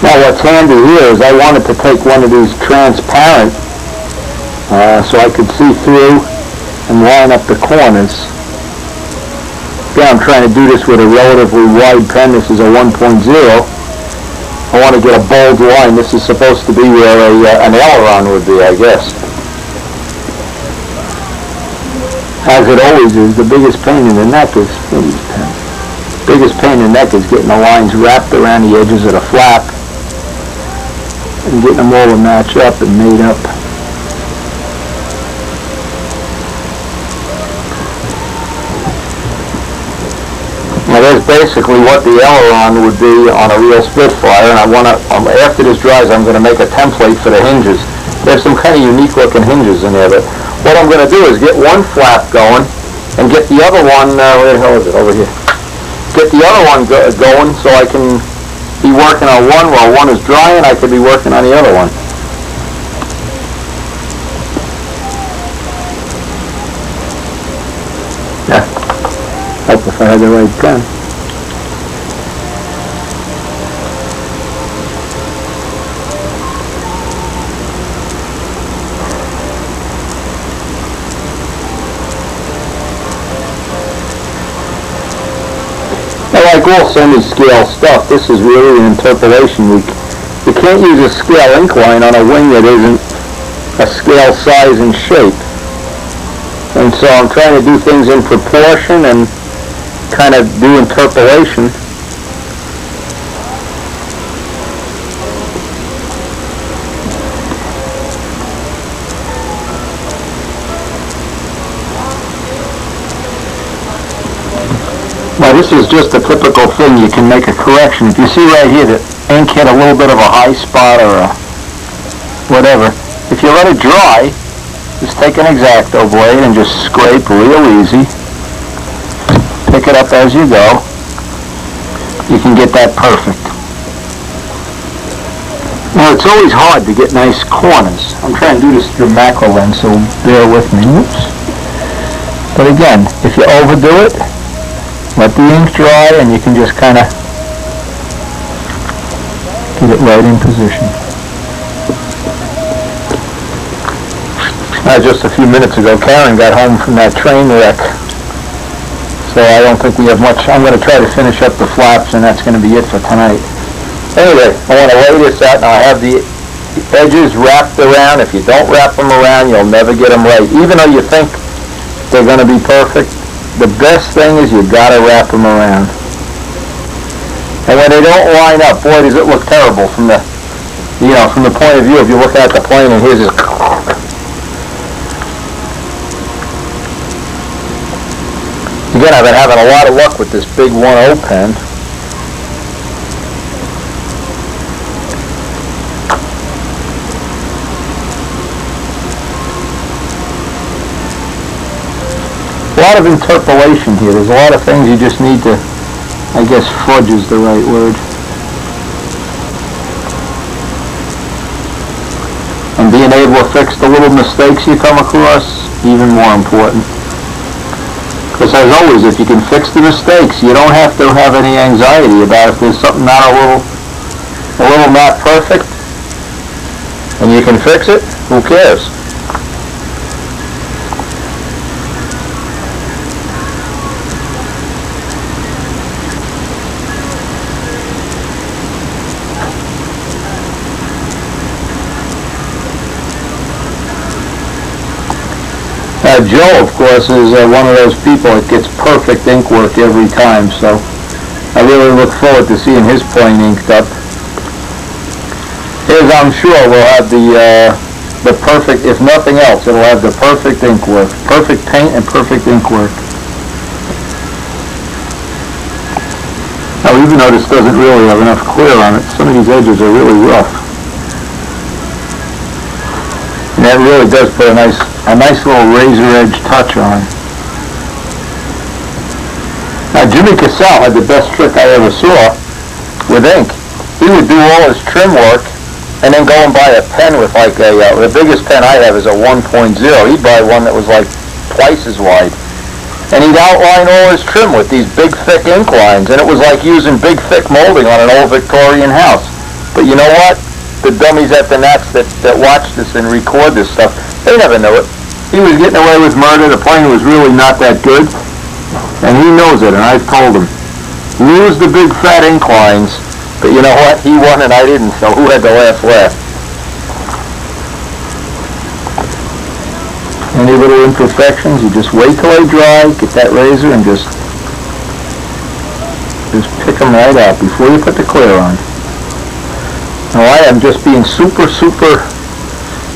Now what's handy here is I wanted to take one of these transparent so I could see through and line up the corners. Again, I'm trying to do this with a relatively wide pen. This is a 1.0. I want to get a bold line. This is supposed to be where an aileron would be, I guess. As it always is, the biggest pain in the neck is getting the lines wrapped around the edges of the flap and getting them all to match up and made up. Now that's basically what the aileron would be on a real Spitfire, and I want to, after this dries, I'm going to make a template for the hinges. There's some kind of unique looking hinges in there, but what I'm going to do is get one flap going and get the other one, where the hell is it, over here. Get the other one going so I can be working on one while one is drying. I could be working on the other one. Yeah. Hope if I had the right pen. Now, like all semi-scale stuff, this is really an interpolation. You can't use a scale ink line on a wing that isn't a scale size and shape. And so I'm trying to do things in proportion and kind of do interpolation. Now this is just a typical thing. You can make a correction. If you see right here that ink hit a little bit of a high spot or a whatever, if you let it dry, just take an X-Acto blade and just scrape real easy. Pick it up as you go. You can get that perfect. Now it's always hard to get nice corners. I'm trying to do this through macro lens, so bear with me. Oops. But again, if you overdo it, let the ink dry and you can just kind of get it right in position. Just a few minutes ago, Karen got home from that train wreck. So I don't think we have much. I'm going to try to finish up the flaps, and that's going to be it for tonight. Anyway, I want to lay this out. Now I have the edges wrapped around. If you don't wrap them around, you'll never get them right. Even though you think they're going to be perfect, the best thing is you've got to wrap them around. And when they don't line up, boy, does it look terrible from the, from the point of view. If you look at the plane and here's this. Again, I've been having a lot of luck with this big 1.0 pen. A lot of interpolation here. There's a lot of things you just need to, I guess fudge is the right word. And being able to fix the little mistakes you come across, even more important. Because as always, if you can fix the mistakes, you don't have to have any anxiety about if there's something not a little not perfect, and you can fix it, who cares? Joe, of course, is one of those people that gets perfect ink work every time, so I really look forward to seeing his plane inked up. His, I'm sure, will have the perfect, if nothing else, it'll have the perfect ink work, perfect paint and perfect ink work. Now, even though this doesn't really have enough clear on it, some of these edges are really rough. And that really does put a nice little razor edge touch on. Now Jimmy Cassell had the best trick I ever saw with ink. He would do all his trim work and then go and buy a pen with like the biggest pen I have is a 1.0. He'd buy one that was like twice as wide. And he'd outline all his trim with these big thick ink lines, and it was like using big thick molding on an old Victorian house. But you know what? The dummies at the Nats that watch this and record this stuff, they never knew it. He was getting away with murder. The plane was really not that good, and he knows it, and I've told him. Use the big fat ink lines, but you know what? He won and I didn't, so who had the last laugh? Any little imperfections, you just wait till they dry, get that razor, and just pick them right out before you put the clear on. Now I am just being super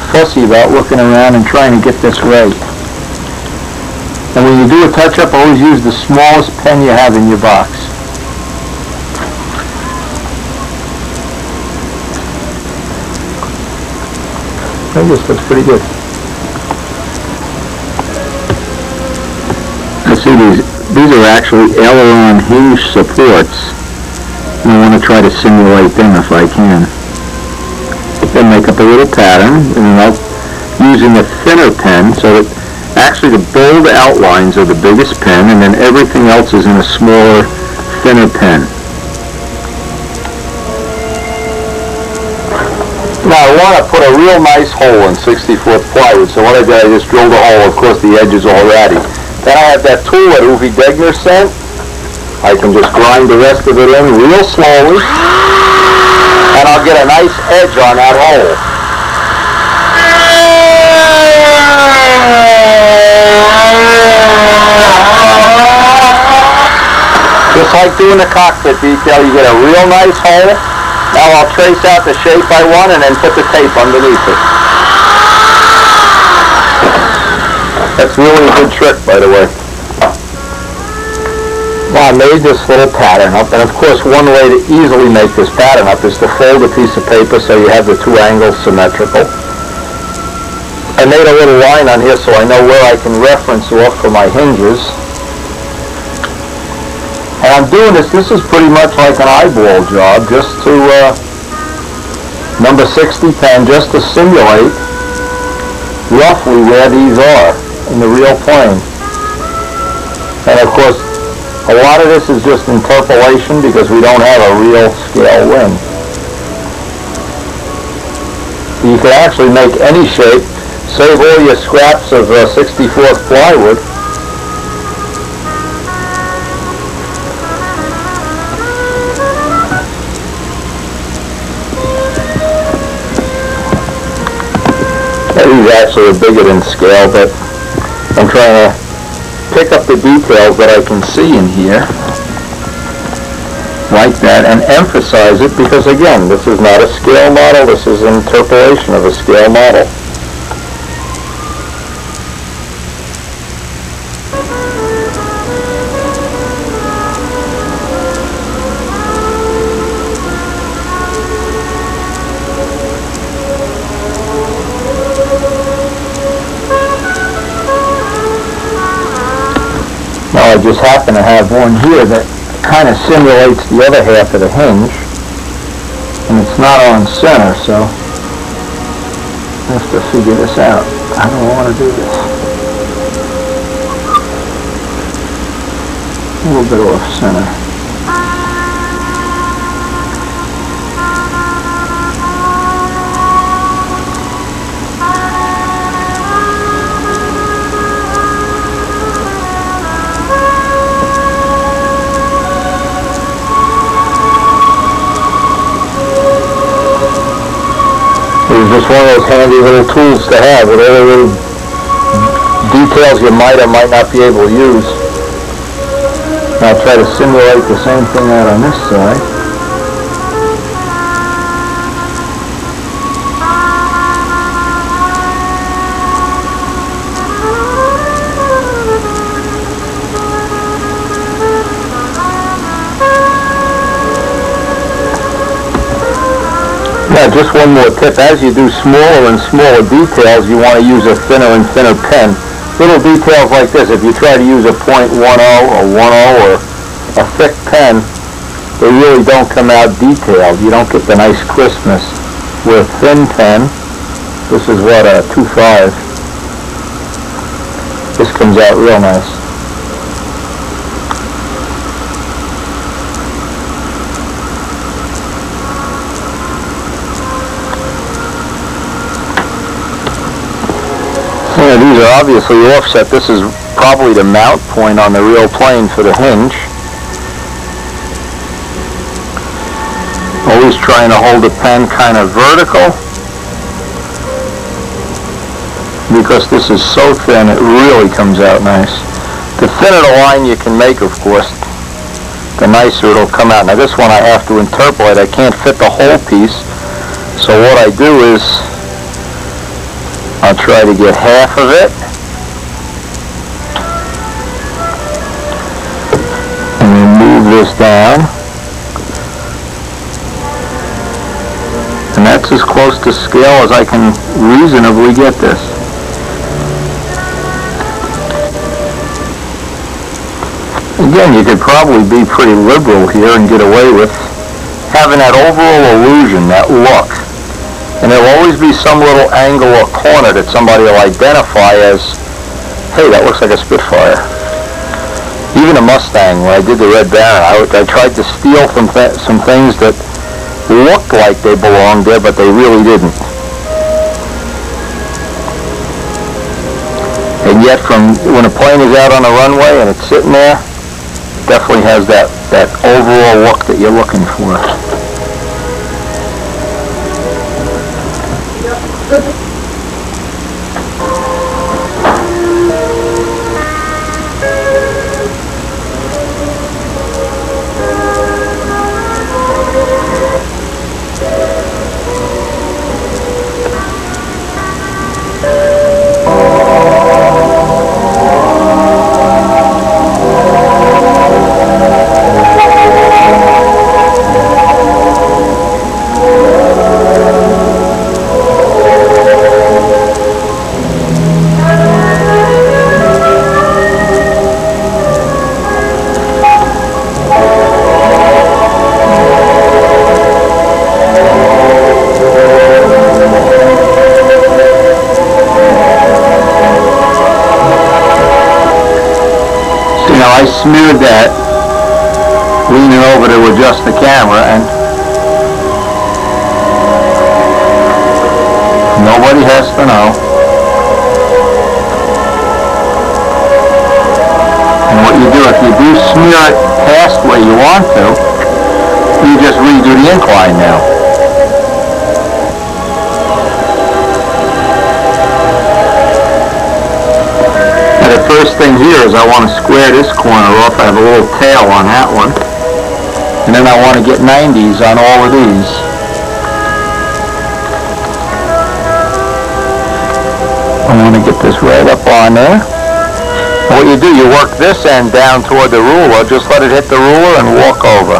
fussy about looking around and trying to get this right. And when you do a touch-up, always use the smallest pen you have in your box. I guess that's pretty good. You see, these are actually aileron hinge supports. And I want to try to simulate them if I can. Then make up a little pattern, and using a thinner pen, so that actually the bold outlines are the biggest pen, and then everything else is in a smaller, thinner pen. Now I want to put a real nice hole in 64th plywood, so what I did, I just drilled a hole. Of course the edge is all ratty. Then I have that tool that Uwe Degner sent. I can just grind the rest of it in real slowly, and I'll get a nice edge on that hole. Just like doing the cockpit detail, you get a real nice hole. Now I'll trace out the shape I want and then put the tape underneath it. That's really a good trick, by the way. Now Now I made this little pattern up, and of course one way to easily make this pattern up is to fold a piece of paper so you have the two angles symmetrical. I made a little line on here so I know where I can reference off for my hinges. And I'm doing this is pretty much like an eyeball job, just to, number 60 pen, just to simulate roughly where these are in the real plane. And of course, a lot of this is just interpolation because we don't have a real scale wing. You can actually make any shape, save all your scraps of 64th plywood. These actually are bigger than scale, but I'm trying to pick up the details that I can see in here like that and emphasize it because, again, this is not a scale model, this is an interpolation of a scale model. I just happen to have one here that kind of simulates the other half of the hinge, and it's not on center, so I have to figure this out. I don't want to do this. A little bit off center. Just one of those handy little tools to have, whatever little details you might or might not be able to use. And I'll try to simulate the same thing out on this side. Now, just one more tip. As you do smaller and smaller details, you want to use a thinner and thinner pen. Little details like this, if you try to use a .10 or 10 or a thick pen, they really don't come out detailed. You don't get the nice crispness. With a thin pen, this is what, a 2.5. This comes out real nice. These are obviously offset. This is probably the mount point on the real plane for the hinge. Always trying to hold the pen kind of vertical because this is so thin it really comes out nice. The thinner the line you can make, of course, the nicer it'll come out. Now this one I have to interpolate. I can't fit the whole piece, so what I do is I'll try to get half of it and then move this down, and that's as close to scale as I can reasonably get this. Again, you could probably be pretty liberal here and get away with having that overall illusion, that look. And there will always be some little angle or corner that somebody will identify as, hey, that looks like a Spitfire. Even a Mustang, when I did the Red Baron, I tried to steal some things that looked like they belonged there, but they really didn't. And yet, from when a plane is out on the runway and it's sitting there, it definitely has that overall look that you're looking for. smeared that, leaning over to adjust the camera, and nobody has to know. And what you do, if you do smear it past where you want to, you just redo the incline now. And the first thing here is I want to square this corner off. I have a little tail on that one. And then I want to get 90s on all of these. I want to get this right up on there. What you do, you work this end down toward the ruler, just let it hit the ruler and walk over.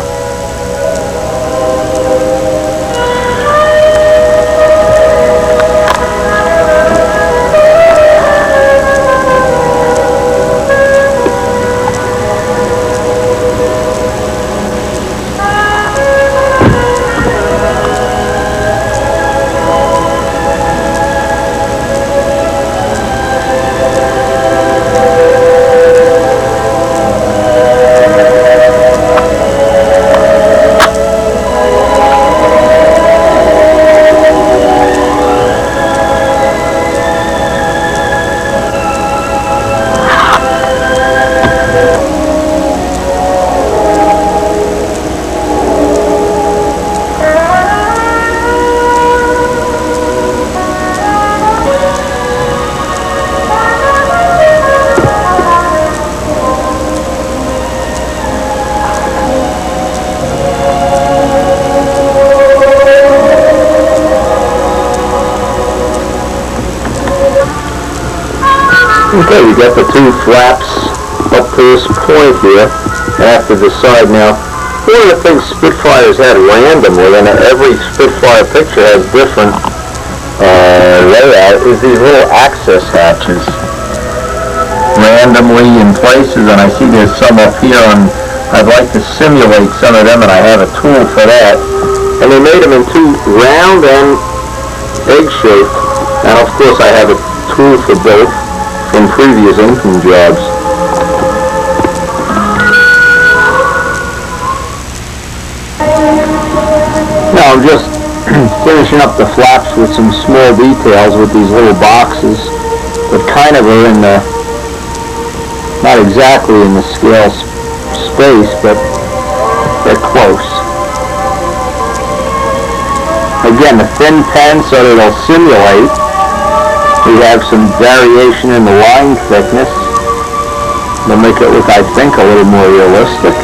Okay, we got the two flaps up to this point here. I have to decide now. One of the things Spitfire's had randomly, and every Spitfire picture has different layout, is these little access hatches. Randomly in places, and I see there's some up here, and I'd like to simulate some of them, and I have a tool for that. And they made them in two round and egg-shaped, and of course I have a tool for both from previous inking jobs. Now I'm just finishing up the flaps with some small details with these little boxes that kind of are in the, not exactly in the scale space, but they're close. Again, the thin pen so that it'll simulate. We have some variation in the line thickness to make it look, I think, a little more realistic.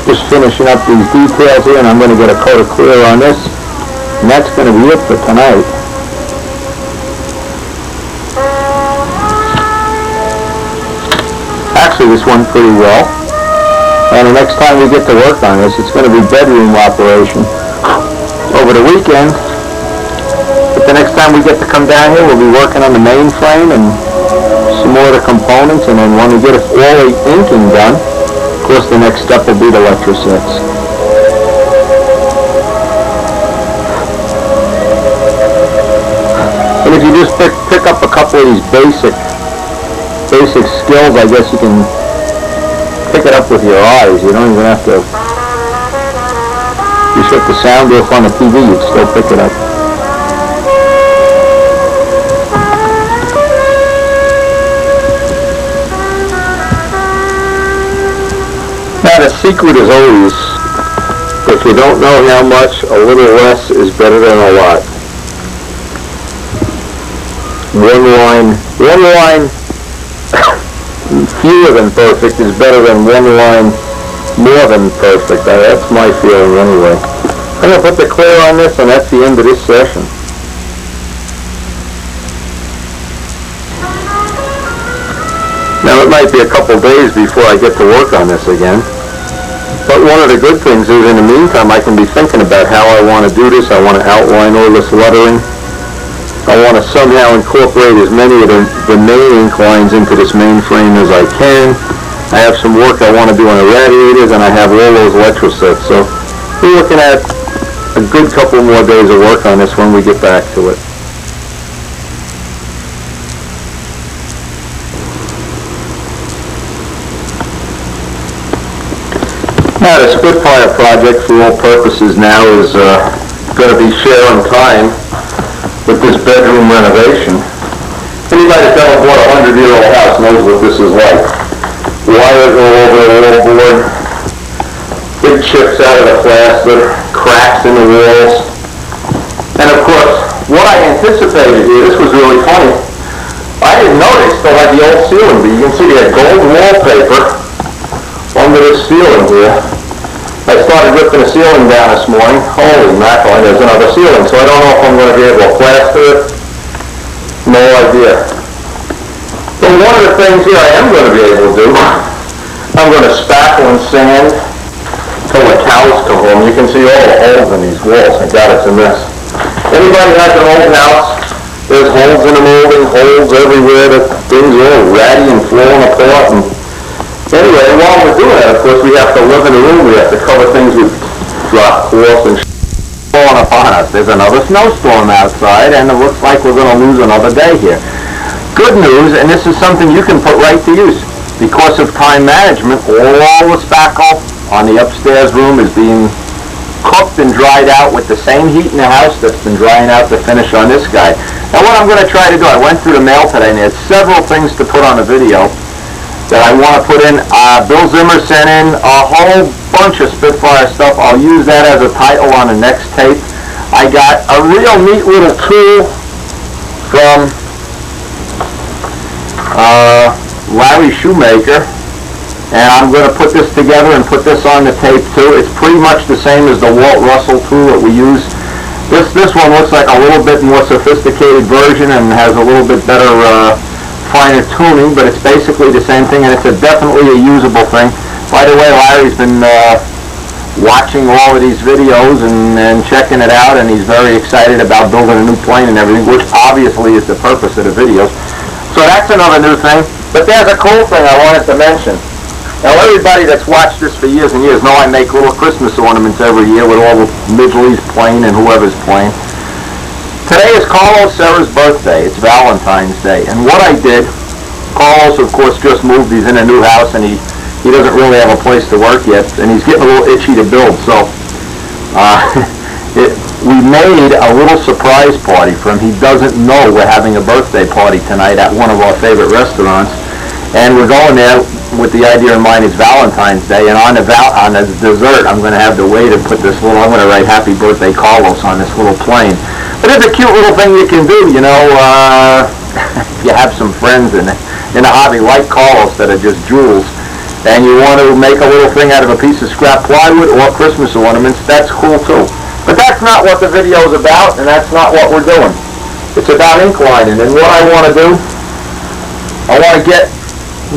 Just finishing up these details here, and I'm going to get a coat of clear on this, and that's going to be it for tonight. Actually, this went pretty well. And the next time we get to work on this, it's going to be bedroom operation over the weekend. But the next time we get to come down here, we'll be working on the mainframe and some more of the components. And then when we get all the inking done, of course, the next step will be the electrosets. And if you just pick up a couple of these basic skills, I guess you can pick it up with your eyes. You don't even have to. You shut the sound off on the TV, you'd still pick it up. Now the secret is always, if you don't know how much, a little less is better than a lot. One line fewer than perfect is better than one line more than perfect. That's my feeling anyway. I'm going to put the clear on this, and that's the end of this session. Now it might be a couple days before I get to work on this again. But one of the good things is in the meantime I can be thinking about how I want to do this. I want to outline all this lettering. I want to somehow incorporate as many of the main inclines into this mainframe as I can. I have some work I want to do on the radiators, and I have all those electrosets. So we're looking at a good couple more days of work on this when we get back to it. Now, the Spitfire project, for all purposes now, is going to be sharing time with this bedroom renovation. Anybody that's ever bought a 100-year-old house knows what this is like. Wires all over the wallboard, big chips out of the plaster, cracks in the walls. And of course, what I anticipated here, this was really funny. I didn't know they still had the old ceiling, but you can see they had gold wallpaper under this ceiling here. I started ripping the ceiling down this morning. Holy mackerel, there's another ceiling. So I don't know if I'm going to be able to plaster it. No idea. But one of the things here I am going to be able to do, I'm going to spackle and sand till the cows come home. You can see all the holes in these walls. My God, it's a mess. Anybody has an old house, there's holes in the molding, holes everywhere. The things are all ratty and falling apart. And anyway, while we're doing that, of course, we have to live in the room. We have to cover things with drop cloth and falling upon us. There's another snowstorm outside, and it looks like we're going to lose another day here. Good news, and this is something you can put right to use. Because of time management, all the spackle on the upstairs room is being cooked and dried out with the same heat in the house that's been drying out the finish on this guy. Now, what I'm going to try to do, I went through the mail today, and there's several things to put on a video that I want to put in. Bill Zimmer sent in a whole bunch of Spitfire stuff. I'll use that as a title on the next tape. I got a real neat little tool from Larry Shoemaker, and I'm going to put this together and put this on the tape too. It's pretty much the same as the Walt Russell tool that we use. This one looks like a little bit more sophisticated version and has a little bit better finer tuning, but it's basically the same thing, and it's definitely a usable thing. By the way, Larry's been watching all of these videos and checking it out, and he's very excited about building a new plane and everything, which obviously is the purpose of the videos. So that's another new thing. But there's a cool thing I wanted to mention. Now, everybody that's watched this for years and years know I make little Christmas ornaments every year with all the Midley's plane and whoever's plane. Today is Carlos Serra's birthday. It's Valentine's Day. And what I did, Carlos, of course, just moved. He's in a new house, and he doesn't really have a place to work yet, and he's getting a little itchy to build. So we made a little surprise party for him. He doesn't know we're having a birthday party tonight at one of our favorite restaurants. And we're going there with the idea in mind it's Valentine's Day, and on the dessert, I'm going to have the waiter put this little, I'm going to write Happy Birthday Carlos on this little plane. But it's a cute little thing you can do, you know, if you have some friends in the hobby like Carlos that are just jewels, and you want to make a little thing out of a piece of scrap plywood or Christmas ornaments, that's cool too. But that's not what the video is about, and that's not what we're doing. It's about ink lining, and what I want to do, I'm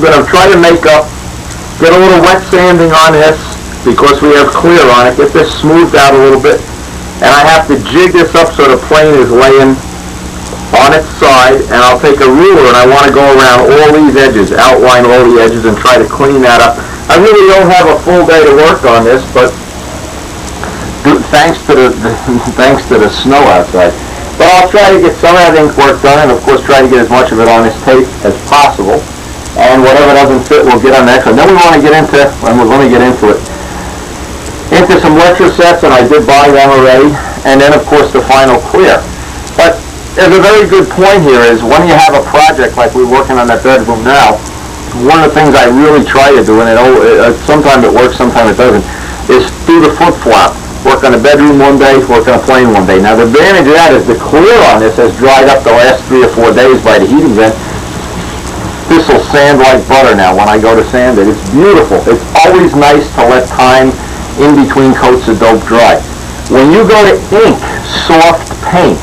going to try to get a little wet sanding on this because we have clear on it, get this smoothed out a little bit, and I have to jig this up so the plane is laying on its side, and I'll take a ruler and I want to go around all these edges, outline all the edges and try to clean that up. I really don't have a full day to work on this, but thanks to the snow outside. But I'll try to get some of that ink work done, and of course try to get as much of it on this tape as possible. And whatever doesn't fit, we'll get on next one. Then we want to get into, and we're going to get into it, into some lecture sets, and I did buy them already, and then of course the final clear. But there's a very good point here is when you have a project like we're working on that bedroom now, one of the things I really try to do, and sometimes it works, sometimes it doesn't, is do the flip-flop. Work on a bedroom one day, work on a plane one day. Now the advantage of that is the clear on this has dried up the last 3 or 4 days by the heating vent. This will sand like butter now when I go to sand it. It's beautiful. It's always nice to let time in between coats of dope dry. When you go to ink soft paint,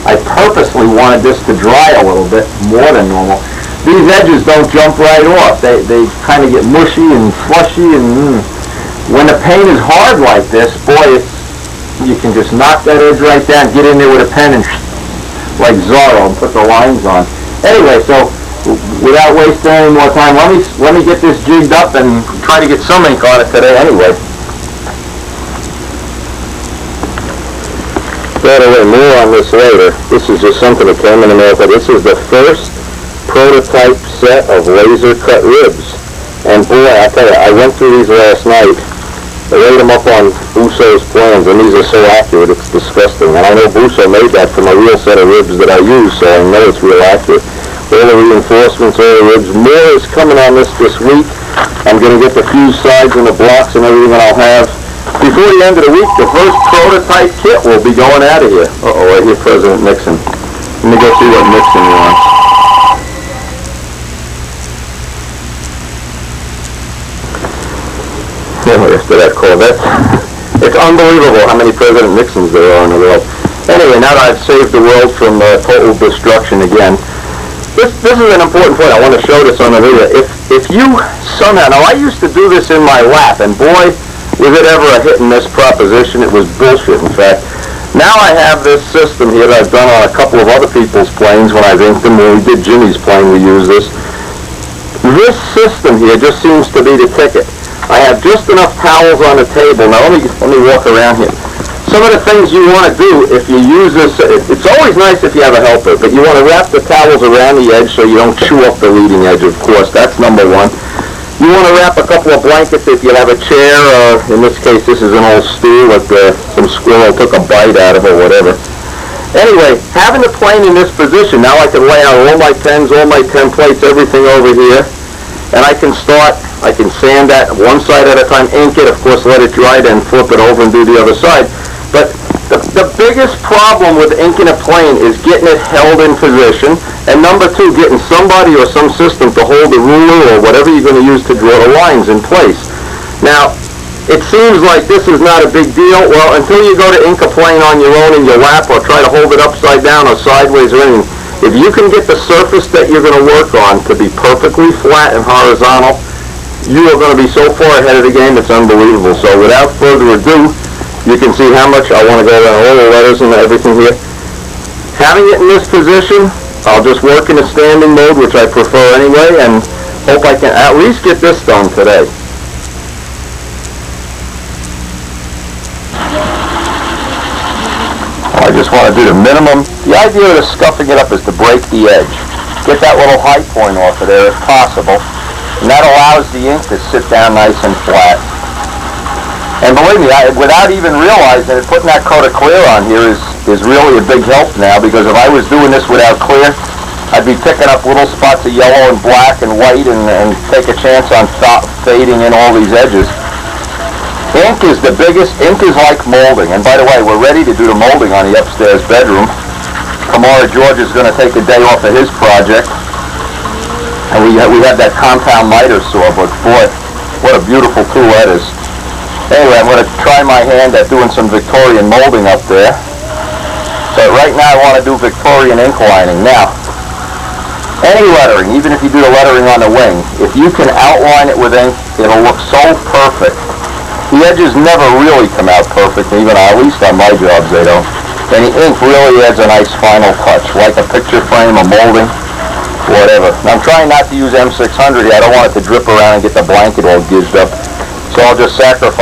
I purposely wanted this to dry a little bit more than normal. These edges don't jump right off. They kind of get mushy and flushy, and when the paint is hard like this, boy, you can just knock that edge right down, get in there with a pen and like Zorro and put the lines on. Anyway, so without wasting any more time, let me get this jigged up and try to get some ink on it today anyway. By the way, more on this later. This is just something that came in the mail, but this is the first prototype set of laser cut ribs. And boy, I tell you, I went through these last night, I laid them up on Busso's plans, and these are so accurate, it's disgusting. And I know Busso made that from a real set of ribs that I use, so I know it's real accurate. All the reinforcements, all the ribs. More is coming on this week. I'm going to get the fused sides and the blocks and everything that I'll have. Before the end of the week, the first prototype kit will be going out of here. Uh-oh, right here, President Nixon. Let me go see what Nixon wants. After that call, it's unbelievable how many President Nixons there are in the world. Anyway, now that I've saved the world from total destruction again, this is an important point. I want to show this on the video. If you somehow, now I used to do this in my lap, and boy, was it ever a hit and miss proposition. It was bullshit, in fact. Now I have this system here that I've done on a couple of other people's planes when I've inked them. When we did Jimmy's plane, we used this. This system here just seems to be the ticket. I have just enough towels on the table. Now let me walk around here. Some of the things you want to do if you use this, it's always nice if you have a helper, but you want to wrap the towels around the edge so you don't chew up the leading edge, of course. That's number one. You want to wrap a couple of blankets if you have a chair. In this case, this is an old stool that some squirrel took a bite out of or whatever. Anyway, having the plane in this position, now I can lay out all my pens, all my templates, everything over here, and I can sand that one side at a time, ink it, of course, let it dry, then flip it over and do the other side. But the biggest problem with inking a plane is getting it held in position, and number two, getting somebody or some system to hold the ruler or whatever you're going to use to draw the lines in place. Now, it seems like this is not a big deal. Well, until you go to ink a plane on your own in your lap or try to hold it upside down or sideways or anything, if you can get the surface that you're going to work on to be perfectly flat and horizontal, you are going to be so far ahead of the game, it's unbelievable. So without further ado, you can see how much I want to go around all the letters and everything here. Having it in this position, I'll just work in a standing mode, which I prefer anyway, and hope I can at least get this done today. I just want to do the minimum. The idea of scuffing it up is to break the edge. Get that little high point off of there if possible. And that allows the ink to sit down nice and flat. And believe me, without even realizing it, putting that coat of clear on here is really a big help now, because if I was doing this without clear, I'd be picking up little spots of yellow and black and white and take a chance on fading in all these edges. Ink is the biggest. Ink is like molding. And by the way, we're ready to do the molding on the upstairs bedroom. Kamara George is going to take a day off of his project. And we have that compound miter saw, but boy, what a beautiful tool that is. Anyway, I'm going to try my hand at doing some Victorian molding up there. So right now I want to do Victorian ink lining. Now, any lettering, even if you do the lettering on the wing, if you can outline it with ink, it'll look so perfect. The edges never really come out perfect, even at least on my jobs they don't. And the ink really adds a nice final touch, like a picture frame, a molding, whatever. Now I'm trying not to use M600 here. I don't want it to drip around and get the blanket all gizzed up. So I'll just sacrifice